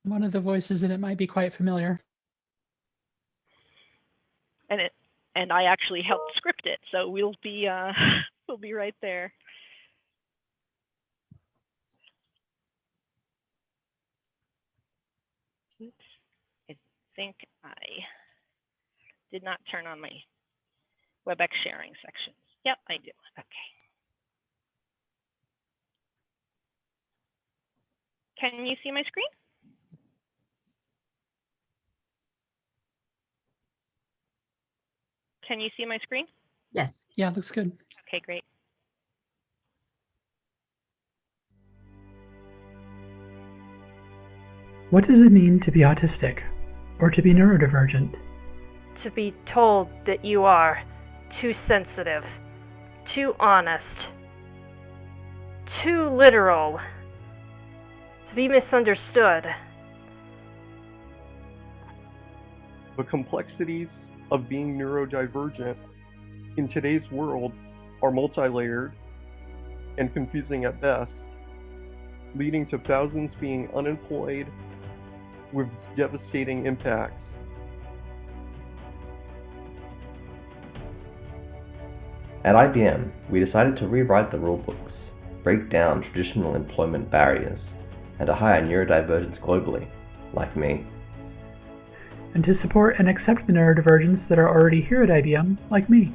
One of the voices in it might be quite familiar. And I actually helped script it, so we'll be right there. Oops, I think I did not turn on my WebEx sharing sections. Yep, I do. Okay. Can you see my screen? Can you see my screen? Yes. Yeah, looks good. Okay, great. What does it mean to be autistic or to be neurodivergent? To be told that you are too sensitive, too honest, too literal, to be misunderstood. The complexities of being neurodivergent in today's world are multi-layered and confusing at best, leading to thousands being unemployed with devastating impacts. At IBM, we decided to rewrite the rulebooks, break down traditional employment barriers, and to hire neurodivergents globally, like me. And to support and accept the neurodivergents that are already here at IBM, like me.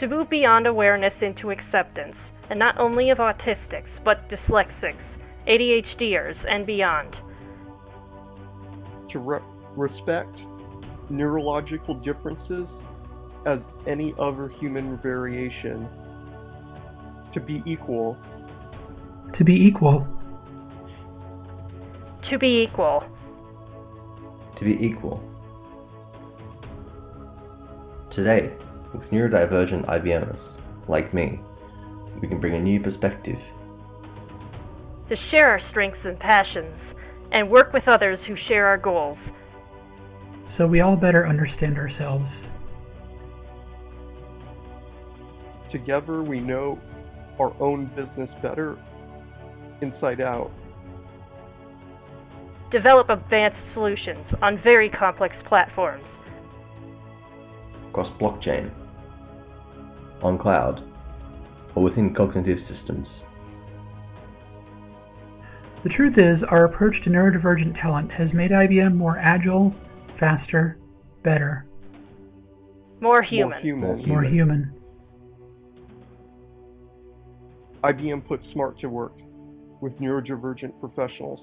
To move beyond awareness into acceptance, and not only of autistics, but dyslexics, ADHDers, and beyond. To respect neurological differences as any other human variation. To be equal. To be equal. To be equal. To be equal. Today, with neurodivergent IBMers, like me, we can bring a new perspective. To share our strengths and passions, and work with others who share our goals. So we all better understand ourselves. Together we know our own business better, inside out. Develop advanced solutions on very complex platforms. Across blockchain, on cloud, or within cognitive systems. The truth is, our approach to neurodivergent talent has made IBM more agile, faster, better. More human. More human. IBM puts smart to work with neurodivergent professionals.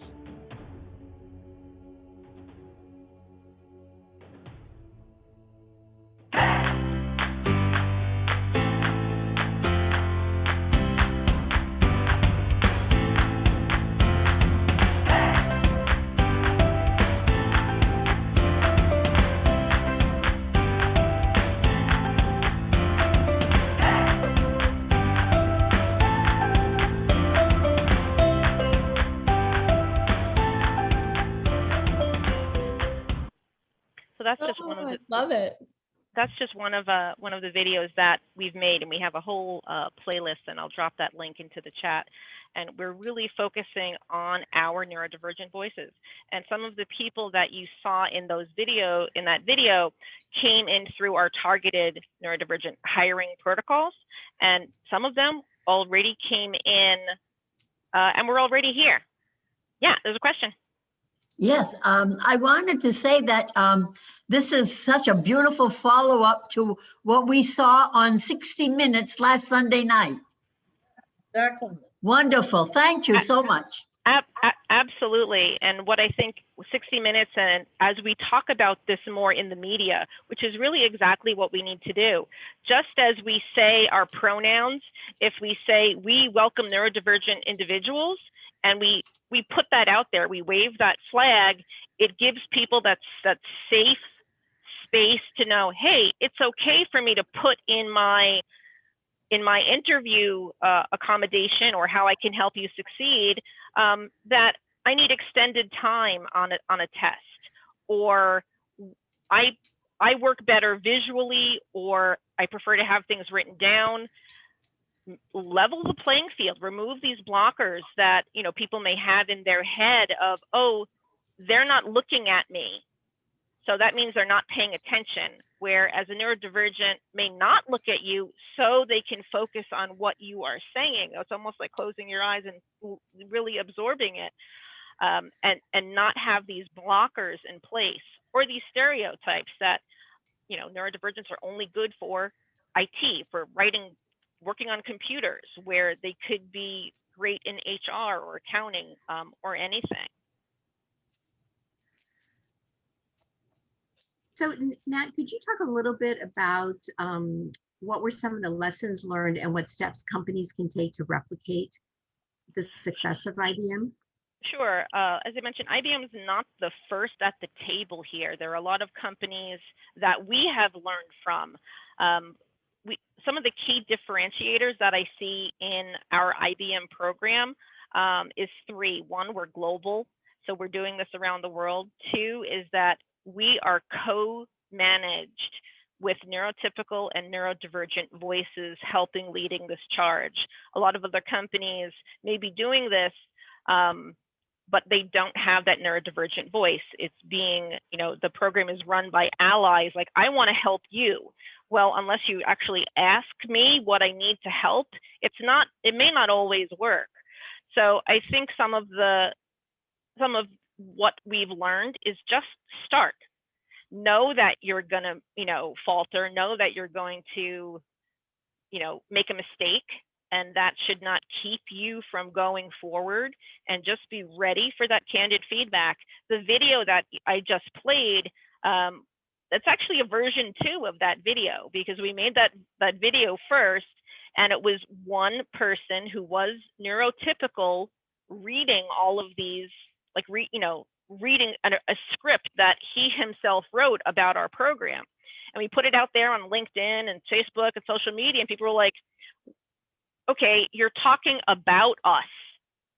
So that's just one of the, love it. That's just one of the videos that we've made, and we have a whole playlist, and I'll drop that link into the chat. And we're really focusing on our neurodivergent voices. And some of the people that you saw in that video came in through our targeted neurodivergent hiring protocols, and some of them already came in, and we're already here. Yeah, there's a question. Yes, I wanted to say that this is such a beautiful follow-up to what we saw on 60 Minutes last Sunday night. Excellent. Wonderful. Thank you so much. Absolutely. And what I think 60 Minutes, and as we talk about this more in the media, which is really exactly what we need to do. Just as we say our pronouns, if we say we welcome neurodivergent individuals, and we put that out there, we wave that flag, it gives people that safe space to know, hey, it's okay for me to put in my interview accommodation or how I can help you succeed, that I need extended time on a test, or I work better visually, or I prefer to have things written down. Level the playing field, remove these blockers that people may have in their head of, oh, they're not looking at me, so that means they're not paying attention, whereas a neurodivergent may not look at you so they can focus on what you are saying. It's almost like closing your eyes and really absorbing it, and not have these blockers in place, or these stereotypes that neurodivergents are only good for IT, for working on computers, where they could be great in HR or accounting, or anything. So Nat, could you talk a little bit about what were some of the lessons learned and what steps companies can take to replicate the success of IBM? Sure. As I mentioned, IBM is not the first at the table here. There are a lot of companies that we have learned from. Some of the key differentiators that I see in our IBM program is three. One, we're global, so we're doing this around the world. Two is that we are co-managed with neurotypical and neurodivergent voices helping leading this charge. A lot of other companies may be doing this, but they don't have that neurodivergent voice. It's being, the program is run by allies, like, I want to help you. Well, unless you actually ask me what I need to help, it may not always work. So I think some of what we've learned is just start. Know that you're gonna, falter, know that you're going to, make a mistake, and that should not keep you from going forward, and just be ready for that candid feedback. The video that I just played, that's actually a version 2 of that video, because we made that video first, and it was one person who was neurotypical reading all of these, like, reading a script that he himself wrote about our program. And we put it out there on LinkedIn and Facebook and social media, and people were like, okay, you're talking about us.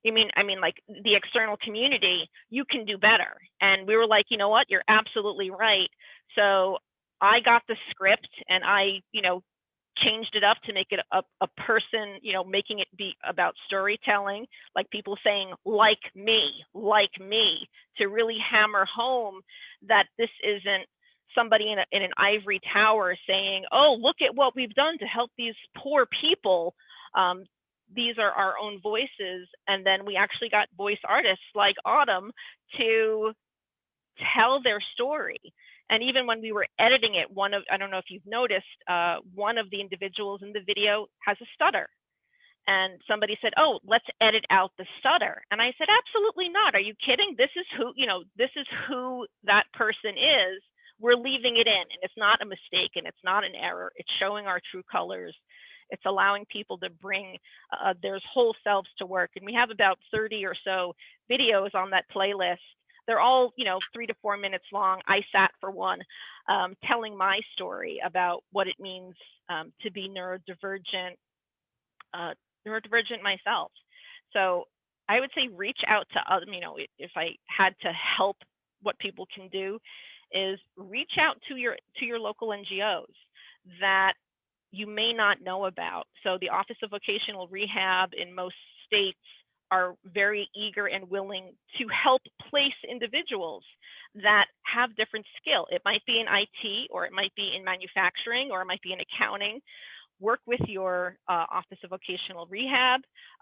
I mean, like, the external community, you can do better. And we were like, you know what, you're absolutely right. So I got the script, and I, changed it up to make it a person, making it be about storytelling, like people saying, like me, to really hammer home that this isn't somebody in an ivory tower saying, oh, look at what we've done to help these poor people. These are our own voices. And then we actually got voice artists like Autumn to tell their story. And even when we were editing it, I don't know if you've noticed, one of the individuals in the video has a stutter. And somebody said, oh, let's edit out the stutter. And I said, absolutely not. Are you kidding? This is who that person is. We're leaving it in, and it's not a mistake, and it's not an error. It's showing our true colors. It's allowing people to bring their whole selves to work. And we have about 30 or so videos on that playlist. They're all, 3 to 4 minutes long. I sat for one, telling my story about what it means to be neurodivergent myself. So I would say reach out to others. If I had to help, what people can do is reach out to your local NGOs that you may not know about. So the Office of Vocational Rehab in most states are very eager and willing to help place individuals that have different skill. It might be in IT, or it might be in manufacturing, or it might be in accounting. Work with your Office of Vocational Rehab.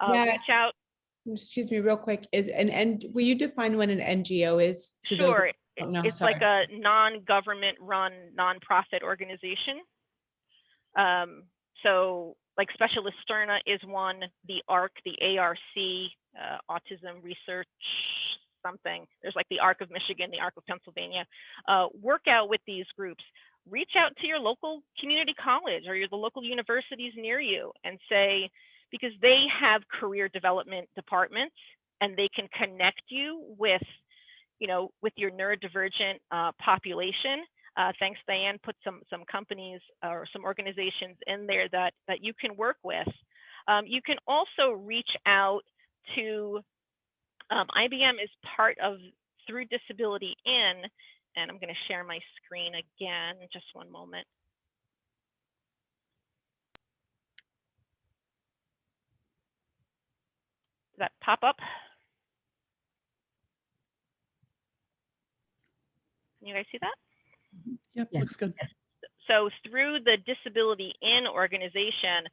Reach out. Excuse me, real quick. Will you define what an NGO is? Sure. It's like a non-government run nonprofit organization. So like Specialist Sterna is one, the ARC, the ARC, Autism Research something. There's like the ARC of Michigan, the ARC of Pennsylvania. Work out with these groups. Reach out to your local community college or the local universities near you and say, because they have career development departments and they can connect you with, with your neurodivergent population. Thanks, Diane, put some companies or some organizations in there that you can work with. You can also reach out to, IBM is part of Through Disability In, and I'm going to share my screen again, just one moment. Does that pop up? Can you guys see that? Yep, yeah. Looks good. So through the Disability In organization,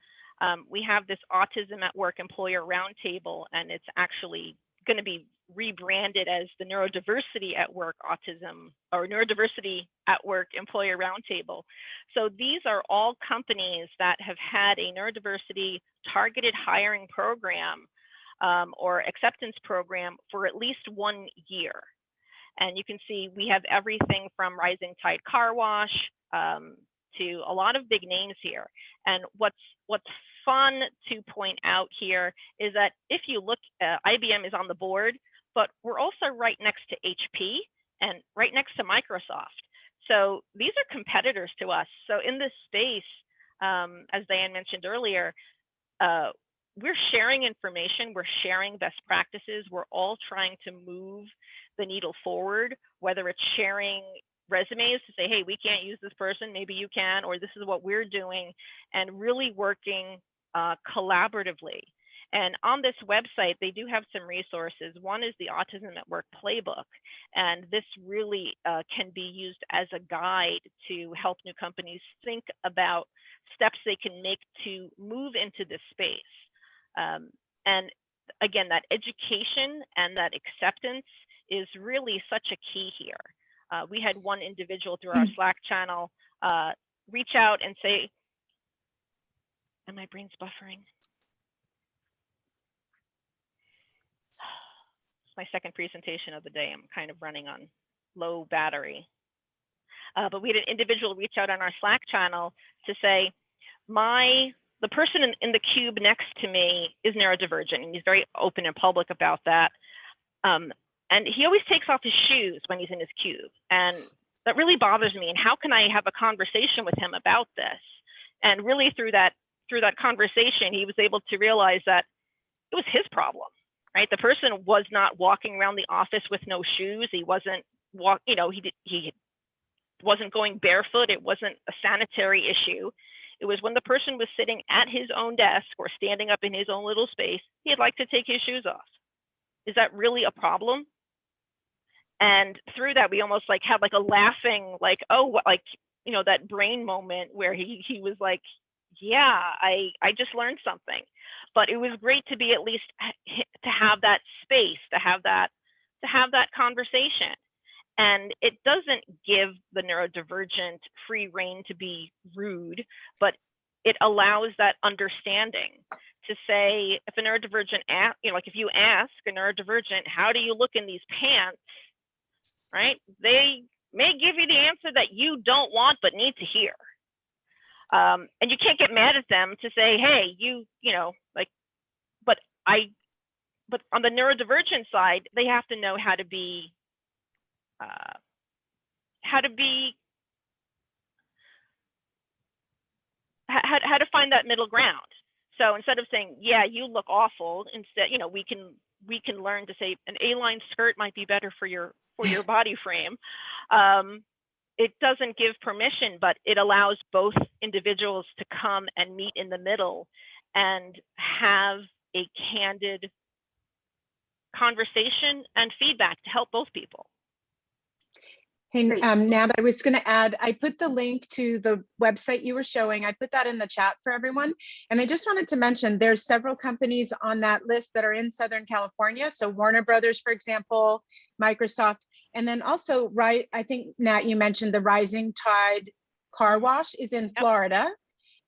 we have this Autism at Work Employer Roundtable, and it's actually going to be rebranded as the Neurodiversity at Work Autism, or Neurodiversity at Work Employer Roundtable. So these are all companies that have had a neurodiversity targeted hiring program or acceptance program for at least 1 year. And you can see we have everything from Rising Tide Car Wash to a lot of big names here. And what's fun to point out here is that if you look, IBM is on the board but we're also right next to HP and right next to Microsoft. So these are competitors to us. So in this space, as Diane mentioned earlier, we're sharing information, we're sharing best practices, we're all trying to move the needle forward, whether it's sharing resumes to say, hey, we can't use this person, maybe you can, or this is what we're doing, and really working collaboratively. And on this website, they do have some resources. One is the Autism at Work Playbook, and this really can be used as a guide to help new companies think about steps they can make to move into this space. And again, that education and that acceptance is really such a key here. We had one individual through our Slack channel reach out and say, and my brain's buffering. It's my second presentation of the day. I'm kind of running on low battery. But we had an individual reach out on our Slack channel to say, the person in the cube next to me is neurodivergent, and he's very open and public about that. And he always takes off his shoes when he's in his cube. And that really bothers me. And how can I have a conversation with him about this? And really through that conversation, he was able to realize that it was his problem, right? The person was not walking around the office with no shoes. He wasn't he wasn't going barefoot. It wasn't a sanitary issue. It was when the person was sitting at his own desk or standing up in his own little space, he'd like to take his shoes off. Is that really a problem? And through that, we almost like had like a laughing, like, oh, what, like, you know, that brain moment where he was like, yeah, I just learned something. But it was great to be at least to have that space, to have that conversation. And it doesn't give the neurodivergent free rein to be rude, but it allows that understanding to say, if a neurodivergent, like if you ask a neurodivergent, how do you look in these pants, right? They may give you the answer that you don't want but need to hear. And you can't get mad at them to say, hey, but on the neurodivergent side, they have to know how to find that middle ground. So instead of saying, yeah, you look awful, instead, we can learn to say an A-line skirt might be better for your body frame. It doesn't give permission, but it allows both individuals to come and meet in the middle and have a candid conversation and feedback to help both people. Hey, Nat, I was going to add, I put the link to the website you were showing. I put that in the chat for everyone. And I just wanted to mention there's several companies on that list that are in Southern California. So Warner Brothers, for example, Microsoft, and then also, right, I think, Nat, you mentioned the Rising Tide Car Wash is in Florida.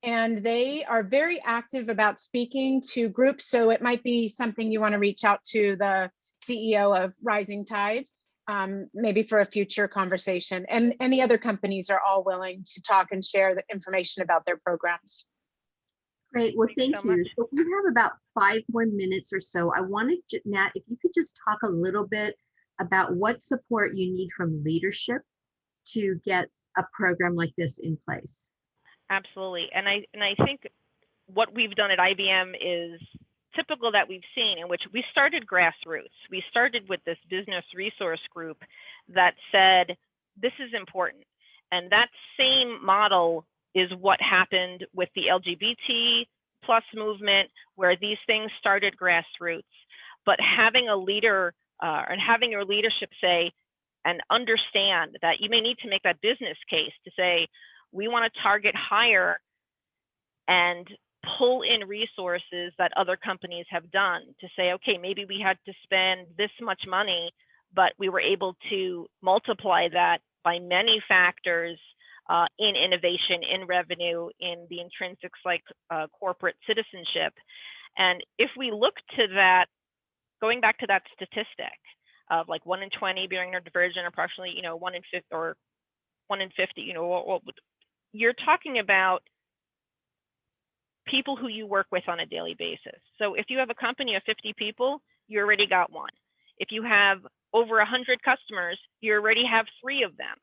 And they are very active about speaking to groups. So it might be something you want to reach out to the CEO of Rising Tide. Maybe for a future conversation, and the other companies are all willing to talk and share the information about their programs. Great, well, thank you. So we have about 5 more minutes or so. I wanted to, Nat, if you could just talk a little bit about what support you need from leadership to get a program like this in place. Absolutely, and I think what we've done at IBM is typical that we've seen, in which we started grassroots. We started with this business resource group that said, this is important. And that same model is what happened with the LGBT plus movement, where these things started grassroots. But having a leader and having your leadership say and understand that you may need to make that business case to say, we want to target higher and pull in resources that other companies have done to say, okay, maybe we had to spend this much money, but we were able to multiply that by many factors in innovation, in revenue, in the intrinsics like corporate citizenship. And if we look to that, going back to that statistic of like 1 in 20 being neurodivergent, approximately, 1 in 50 or 1 in 50, you're talking about people who you work with on a daily basis. So if you have a company of 50 people, you already got one. If you have over 100 customers, you already have 3 of them.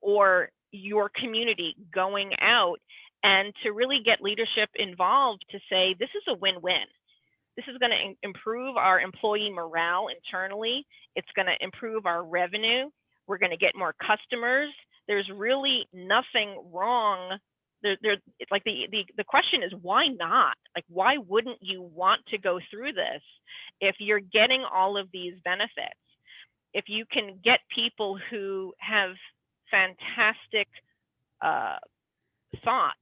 Or your community going out, and to really get leadership involved to say, this is a win-win. This is going to improve our employee morale internally. It's going to improve our revenue. We're going to get more customers. There's really nothing wrong. It's like the question is, why not? Like, why wouldn't you want to go through this if you're getting all of these benefits? If you can get people who have fantastic thoughts,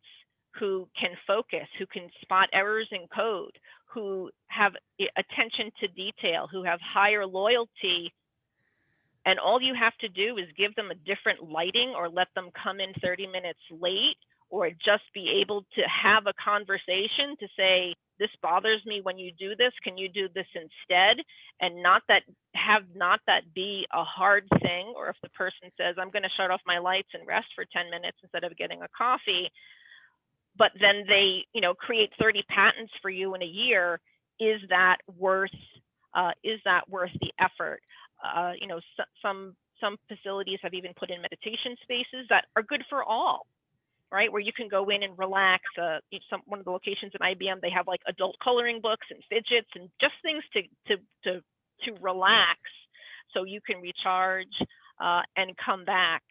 who can focus, who can spot errors in code, who have attention to detail, who have higher loyalty, and all you have to do is give them a different lighting, or let them come in 30 minutes late, or just be able to have a conversation to say, this bothers me when you do this, can you do this instead? And not that be a hard thing. Or if the person says, I'm going to shut off my lights and rest for 10 minutes instead of getting a coffee, but then they, create 30 patents for you in a year, is that worth the effort? Some facilities have even put in meditation spaces that are good for all, right? Where you can go in and relax. One of the locations at IBM, they have like adult coloring books and fidgets and just things to relax, so you can recharge and come back.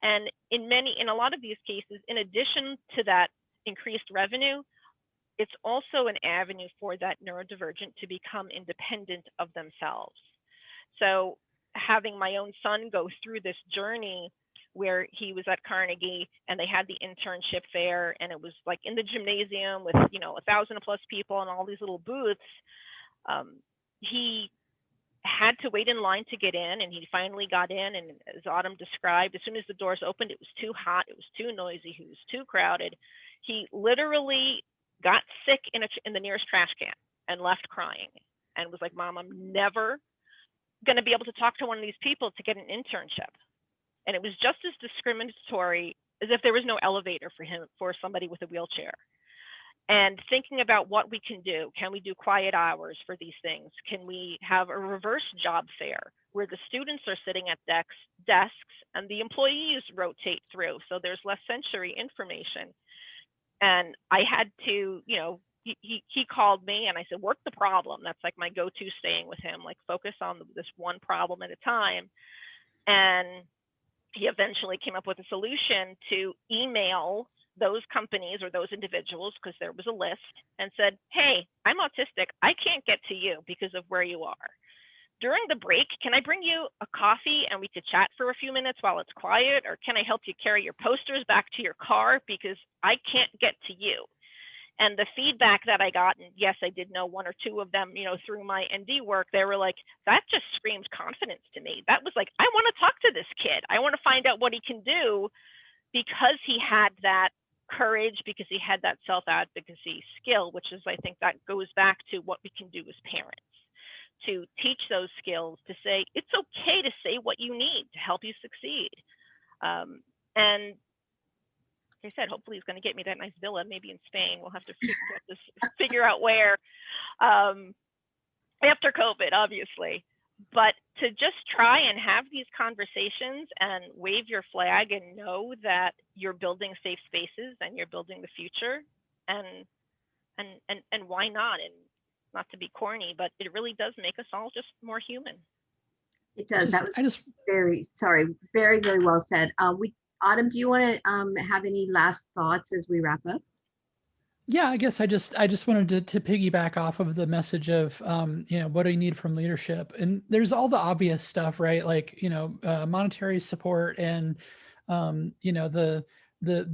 And in a lot of these cases, in addition to that increased revenue, it's also an avenue for that neurodivergent to become independent of themselves. So having my own son go through this journey where he was at Carnegie and they had the internship fair, and it was like in the gymnasium with 1,000+ people and all these little booths, he had to wait in line to get in, and he finally got in. And as Autumn described, as soon as the doors opened, it was too hot, it was too noisy, he was too crowded. He literally got sick in the nearest trash can and left crying, and was like, Mom, I'm never going to be able to talk to one of these people to get an internship. And it was just as discriminatory as if there was no elevator for somebody with a wheelchair. And thinking about what we can do. Can we do quiet hours for these things? Can we have a reverse job fair where the students are sitting at desks and the employees rotate through, so there's less sensory information? And I had to, he called me, and I said, work the problem. That's like my go-to saying with him, like focus on this one problem at a time. And he eventually came up with a solution to email those companies or those individuals, because there was a list, and said, hey, I'm autistic. I can't get to you because of where you are. During the break, can I bring you a coffee and we could chat for a few minutes while it's quiet? Or can I help you carry your posters back to your car because I can't get to you? And the feedback that I got, and yes, I did know 1 or 2 of them, through my ND work, they were like, that just screamed confidence to me. That was like, I want to talk to this kid. I want to find out what he can do, because he had that courage, because he had that self-advocacy skill, which is, I think that goes back to what we can do as parents, to teach those skills, to say, it's okay to say what you need to help you succeed. And like I said, hopefully he's going to get me that nice villa, maybe in Spain. We'll have to figure out where after COVID, obviously. But to just try and have these conversations and wave your flag and know that you're building safe spaces and you're building the future, and why not? And not to be corny, but it really does make us all just more human. It does. Very, very well said. Autumn, do you want to have any last thoughts as we wrap up? Yeah, I guess I just wanted to piggyback off of the message of, what do you need from leadership? And there's all the obvious stuff, right? Like, monetary support and, the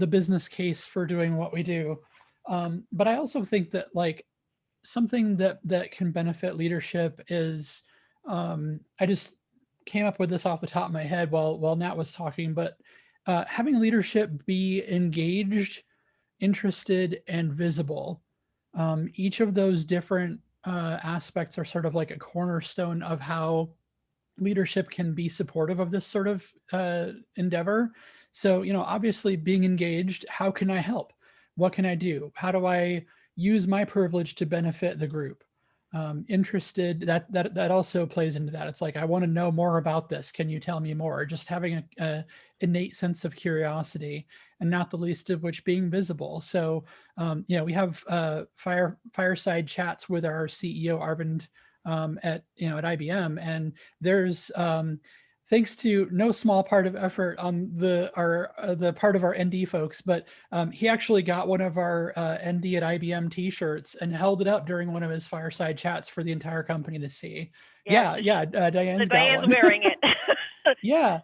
business case for doing what we do. But I also think that like something that can benefit leadership is, I just came up with this off the top of my head while Nat was talking, but having leadership be engaged, interested, and visible. Each of those different aspects are sort of like a cornerstone of how leadership can be supportive of this sort of endeavor. So, obviously being engaged, how can I help? What can I do? How do I use my privilege to benefit the group? interested, that also plays into that. It's like, I want to know more about this. Can you tell me more? Just having a innate sense of curiosity, and not the least of which being visible. So, we have fireside chats with our CEO Arvind at IBM, and there's thanks to no small part of effort on the part of our ND folks, but he actually got one of our ND at IBM t-shirts and held it up during one of his fireside chats for the entire company to see. Yes. Diane's got Diane's one. wearing it. Yeah.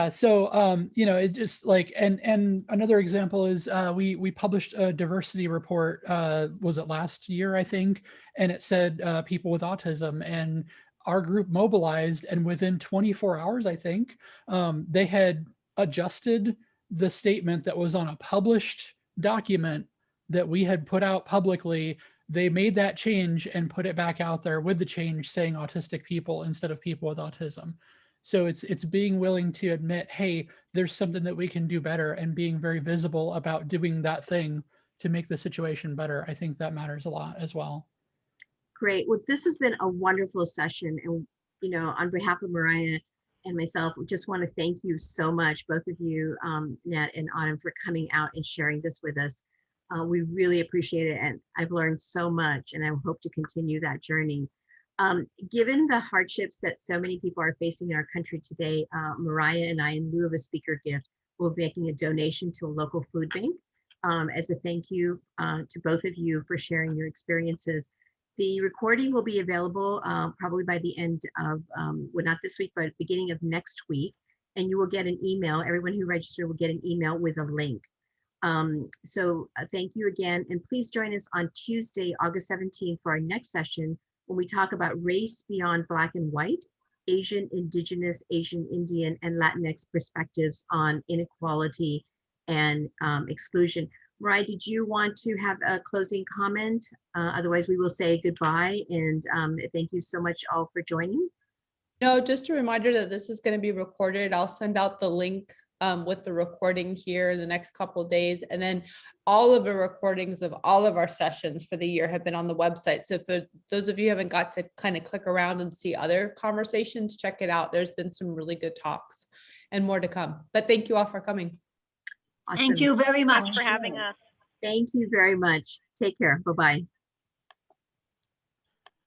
So, it just like, and another example is we published a diversity report, was it last year, I think, and it said people with autism, and our group mobilized, and within 24 hours, I think, they had adjusted the statement that was on a published document that we had put out publicly. They made that change and put it back out there with the change saying autistic people instead of people with autism. So it's being willing to admit, hey, there's something that we can do better, and being very visible about doing that thing to make the situation better. I think that matters a lot as well. Great. Well, this has been a wonderful session. And, on behalf of Mariah and myself, we just want to thank you so much, both of you, Nat and Autumn, for coming out and sharing this with us. We really appreciate it. And I've learned so much, and I hope to continue that journey. Given the hardships that so many people are facing in our country today, Mariah and I, in lieu of a speaker gift, will be making a donation to a local food bank as a thank you to both of you for sharing your experiences. The recording will be available probably by the end of, well, not this week, but beginning of next week. And you will get an email. Everyone who registered will get an email with a link. So thank you again. And please join us on Tuesday, August 17th for our next session, when we talk about race beyond Black and white, Asian, Indigenous, Asian, Indian, and Latinx perspectives on inequality and exclusion. Mariah, did you want to have a closing comment? Otherwise, we will say goodbye, and thank you so much all for joining. No, just a reminder that this is going to be recorded. I'll send out the link with the recording here in the next couple of days. And then all of the recordings of all of our sessions for the year have been on the website. So for those of you who haven't got to kind of click around and see other conversations, check it out. There's been some really good talks and more to come. But thank you all for coming. Awesome. Thank you very much. Thanks for having us. Thank you very much. Take care. Bye-bye.